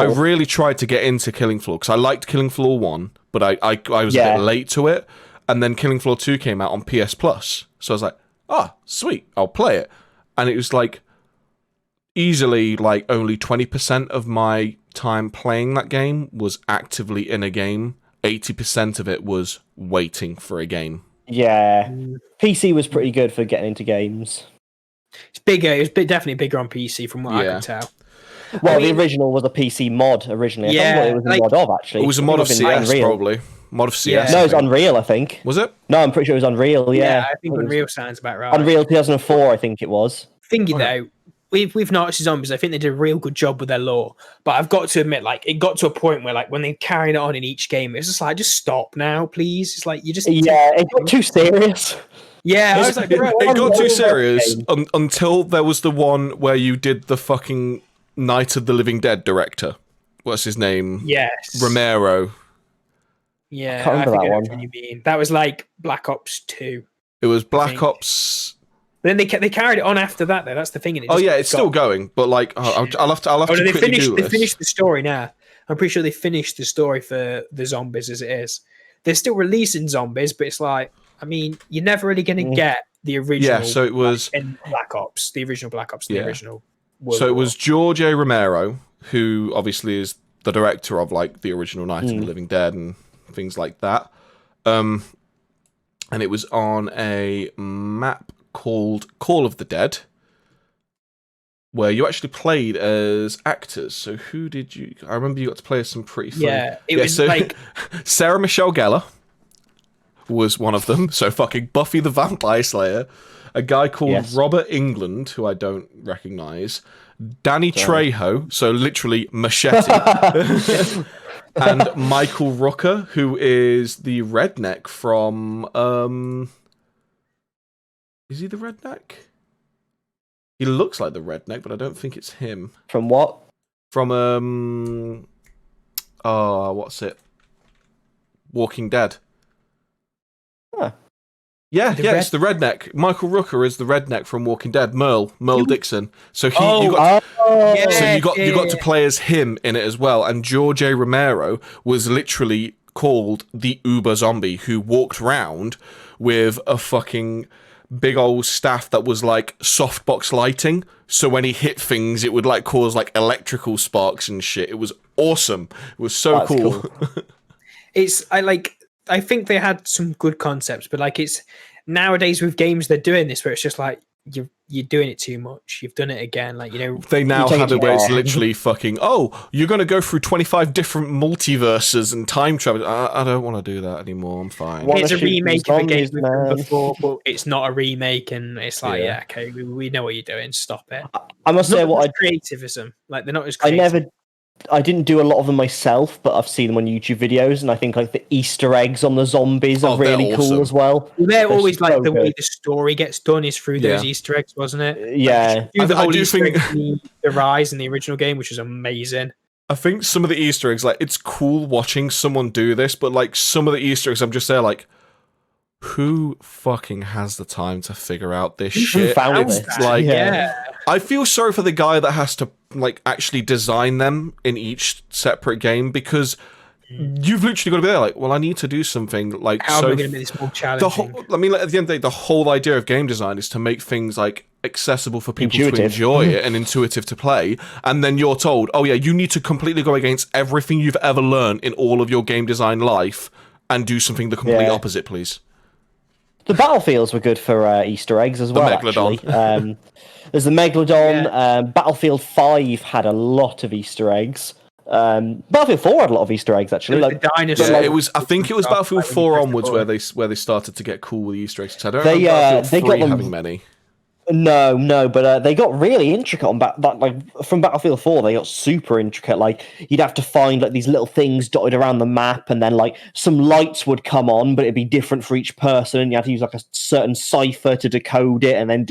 Speaker 2: really tried to get into Killing Floor because I liked Killing Floor 1, but I was a bit late to it. And then Killing Floor 2 came out on PS Plus. So I was like, sweet, I'll play it. And it was like easily like only 20% of my time playing that game was actively in a game. 80% of it was waiting for a game.
Speaker 1: Yeah, PC was pretty good for getting into games.
Speaker 3: It's bigger. It was definitely bigger on PC from what I can tell.
Speaker 1: Well, the original was a PC mod originally. I don't know what it was a mod of, actually.
Speaker 2: It was a mod of CS, probably. Mod of CS.
Speaker 1: No, it was Unreal, I think.
Speaker 2: Was it?
Speaker 1: No, I'm pretty sure it was Unreal,
Speaker 3: I think Unreal sounds about right.
Speaker 1: Unreal 2004, I think it was.
Speaker 3: Thingy, though, with Nazi zombies, I think they did a real good job with their lore. But I've got to admit, like, it got to a point where, like, when they carried it on in each game, it's just like, just stop now, please. It's like you just
Speaker 1: it got too serious.
Speaker 3: Yeah, I was like,
Speaker 2: it got too serious until there was the one where you did the fucking Night of the Living Dead director. What's his name?
Speaker 3: Yes,
Speaker 2: Romero.
Speaker 3: Yeah,
Speaker 1: I can't remember that one.
Speaker 3: What you mean. That was like Black Ops 2.
Speaker 2: It was Black Ops.
Speaker 3: But then they carried it on after that, though. That's the thing.
Speaker 2: It's still going, but like I'll have to.
Speaker 3: They finished the story now. I'm pretty sure they finished the story for the zombies as it is. They're still releasing zombies, but it's like, I mean, you're never really going to get the original.
Speaker 2: Yeah, so it was
Speaker 3: in Black Ops, the original Black Ops, the original.
Speaker 2: So it was George A. Romero, who obviously is the director of like the original Night of the Living Dead and things like that. And it was on a map called Call of the Dead, where you actually played as actors. So who did you... I remember you got to play as some pretty funny...
Speaker 3: Yeah, it was like...
Speaker 2: Sarah Michelle Gellar was one of them. So fucking Buffy the Vampire Slayer. A guy called Robert England, who I don't recognise. Danny Trejo, so literally Machete. And Michael Rooker, who is the redneck from... Is he the redneck? He looks like the redneck, but I don't think it's him.
Speaker 1: From what?
Speaker 2: From, what's it? Walking Dead.
Speaker 1: Huh.
Speaker 2: Yeah, it's the redneck. Michael Rooker is the redneck from Walking Dead. Merle Dixon. So you got to play as him in it as well. And George A. Romero was literally called the Uber Zombie, who walked around with a fucking big old staff that was like softbox lighting. So when he hit things, it would like cause like electrical sparks and shit. It was awesome. It was so cool.
Speaker 3: I think they had some good concepts, but like it's nowadays with games they're doing this where it's just like you're doing it too much. You've done it again. Like, you know,
Speaker 2: they now have it where it's literally fucking, you're going to go through 25 different multiverses and time travel. I don't want to do that anymore. I'm fine.
Speaker 3: It's a remake of a game we've done before, but it's not a remake, and it's like, okay, we know what you're doing. Stop it.
Speaker 1: I must say,
Speaker 3: creativism. Like, they're not as creative.
Speaker 1: I didn't do a lot of them myself, but I've seen them on YouTube videos, and I think like the Easter eggs on the zombies are really cool as well.
Speaker 3: They're always like the way the story gets done is through those Easter eggs, wasn't it?
Speaker 1: Yeah,
Speaker 3: like, the whole Easter egg the Rise in the original game, which was amazing.
Speaker 2: I think some of the Easter eggs, like, it's cool watching someone do this, but like some of the Easter eggs, I'm just there like, who fucking has the time to figure out this shit?
Speaker 1: Who found it?
Speaker 2: Like, I feel sorry for the guy that has to like actually design them in each separate game, because you've literally got to be there like, well, I need to do something like,
Speaker 3: how am I going to make this more challenging?
Speaker 2: I mean, like, at the end of the day, the whole idea of game design is to make things like accessible for people to enjoy it and intuitive to play. And then you're told, oh yeah, you need to completely go against everything you've ever learned in all of your game design life and do something the complete opposite, please.
Speaker 1: The battlefields were good for Easter eggs as well. Actually, there's the Megalodon. Battlefield 5 had a lot of Easter eggs. Battlefield 4 had a lot of Easter eggs actually.
Speaker 3: Like the dinosaur.
Speaker 2: Yeah, it was. I think it was Battlefield 4 onwards where they started to get cool with the Easter eggs. I don't remember Battlefield 3 having many.
Speaker 1: No, but they got really intricate on from Battlefield 4. They got super intricate. Like, you'd have to find like these little things dotted around the map, and then like some lights would come on, but it'd be different for each person, and you had to use like a certain cipher to decode it, and then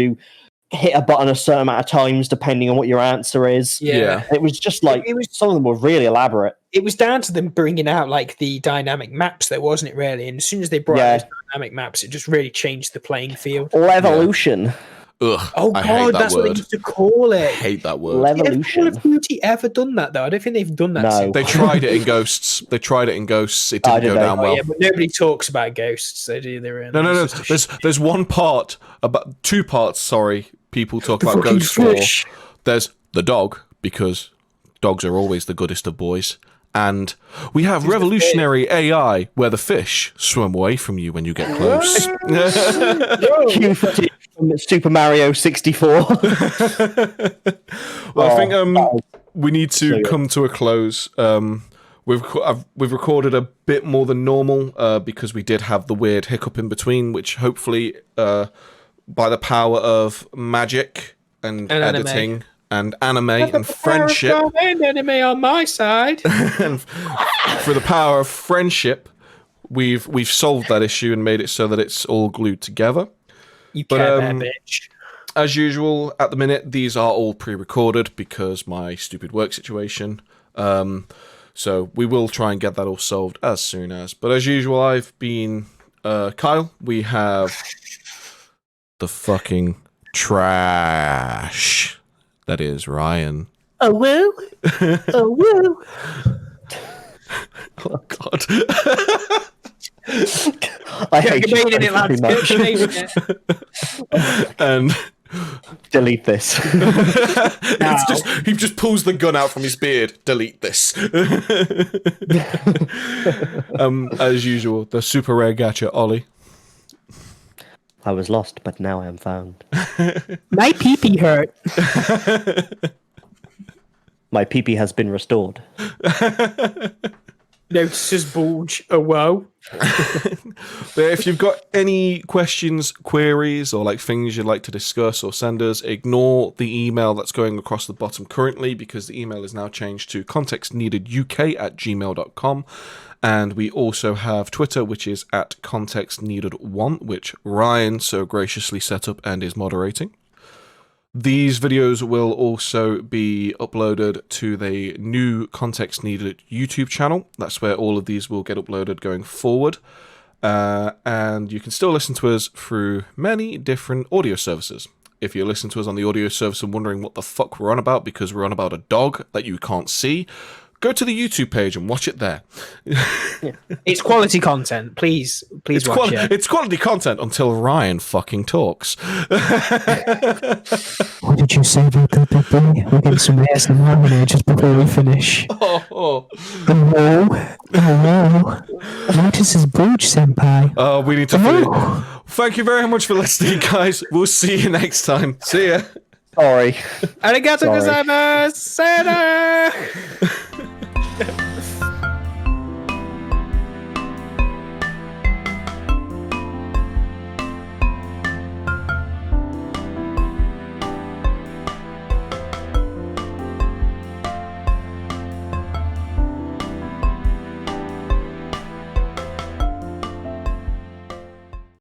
Speaker 1: hit a button a certain amount of times depending on what your answer is.
Speaker 2: Yeah.
Speaker 1: It was just like some of them were really elaborate.
Speaker 3: It was down to them bringing out like the dynamic maps, there wasn't it really? And as soon as they brought out those dynamic maps, it just really changed the playing field.
Speaker 1: Levolution.
Speaker 2: Ugh,
Speaker 3: oh god, that's what they used to call it.
Speaker 2: I hate that word.
Speaker 1: Levolution.
Speaker 3: Have Call of Duty ever done that though? I don't think they've done that.
Speaker 1: No.
Speaker 2: They tried it in Ghosts. It didn't go down well.
Speaker 3: Yeah, but nobody talks about Ghosts. They do their own.
Speaker 2: No. There's one part, about 2 parts. Sorry, people talk about Ghosts 4. There's the dog, because dogs are always the goodest of boys. And we have revolutionary AI, where the fish swim away from you when you get close.
Speaker 1: Cue footage from Super Mario 64.
Speaker 2: Well, I think we need to come to a close. We've recorded a bit more than normal because we did have the weird hiccup in between, which hopefully, by the power of magic and editing and anime and friendship.
Speaker 3: And anime on my side.
Speaker 2: And for the power of friendship, we've solved that issue and made it so that it's all glued together.
Speaker 3: You care there, bitch.
Speaker 2: As usual, at the minute, these are all pre-recorded because my stupid work situation. So we will try and get that all solved as soon as. But as usual, I've been Kyle. We have the fucking trash. That is Ryan.
Speaker 3: Oh, woo. Oh, woo.
Speaker 2: Oh, God.
Speaker 1: I hate you
Speaker 3: it, lads.
Speaker 2: And
Speaker 1: delete this.
Speaker 2: He just pulls the gun out from his beard. Delete this. As usual, the super rare gacha, Ollie.
Speaker 1: I was lost, but now I am found.
Speaker 3: My pee-pee hurt.
Speaker 1: My pee-pee has been restored.
Speaker 3: Notices bulge. Oh, whoa.
Speaker 2: But if you've got any questions, queries, or like things you'd like to discuss or send us, ignore the email that's going across the bottom currently, because the email is now changed to contextneededuk@gmail.com. And we also have Twitter, which is at contextneeded1, which Ryan so graciously set up and is moderating. These videos will also be uploaded to the new Context Needed YouTube channel. That's where all of these will get uploaded going forward. And you can still listen to us through many different audio services. If you listen to us on the audio service and wondering what the fuck we're on about because we're on about a dog that you can't see, go to the YouTube page and watch it there.
Speaker 3: It's quality content. Please watch it.
Speaker 2: It's quality content until Ryan fucking talks.
Speaker 3: What did you say about that, big boy? We're getting some ASMR in here just before we finish.
Speaker 2: Oh.
Speaker 3: Hello. Notice his booch, senpai.
Speaker 2: Oh, we need to finish. Thank you very much for listening, guys. We'll see you next time. See ya.
Speaker 1: Sorry.
Speaker 3: Arigato gozaimasu. Sayonara.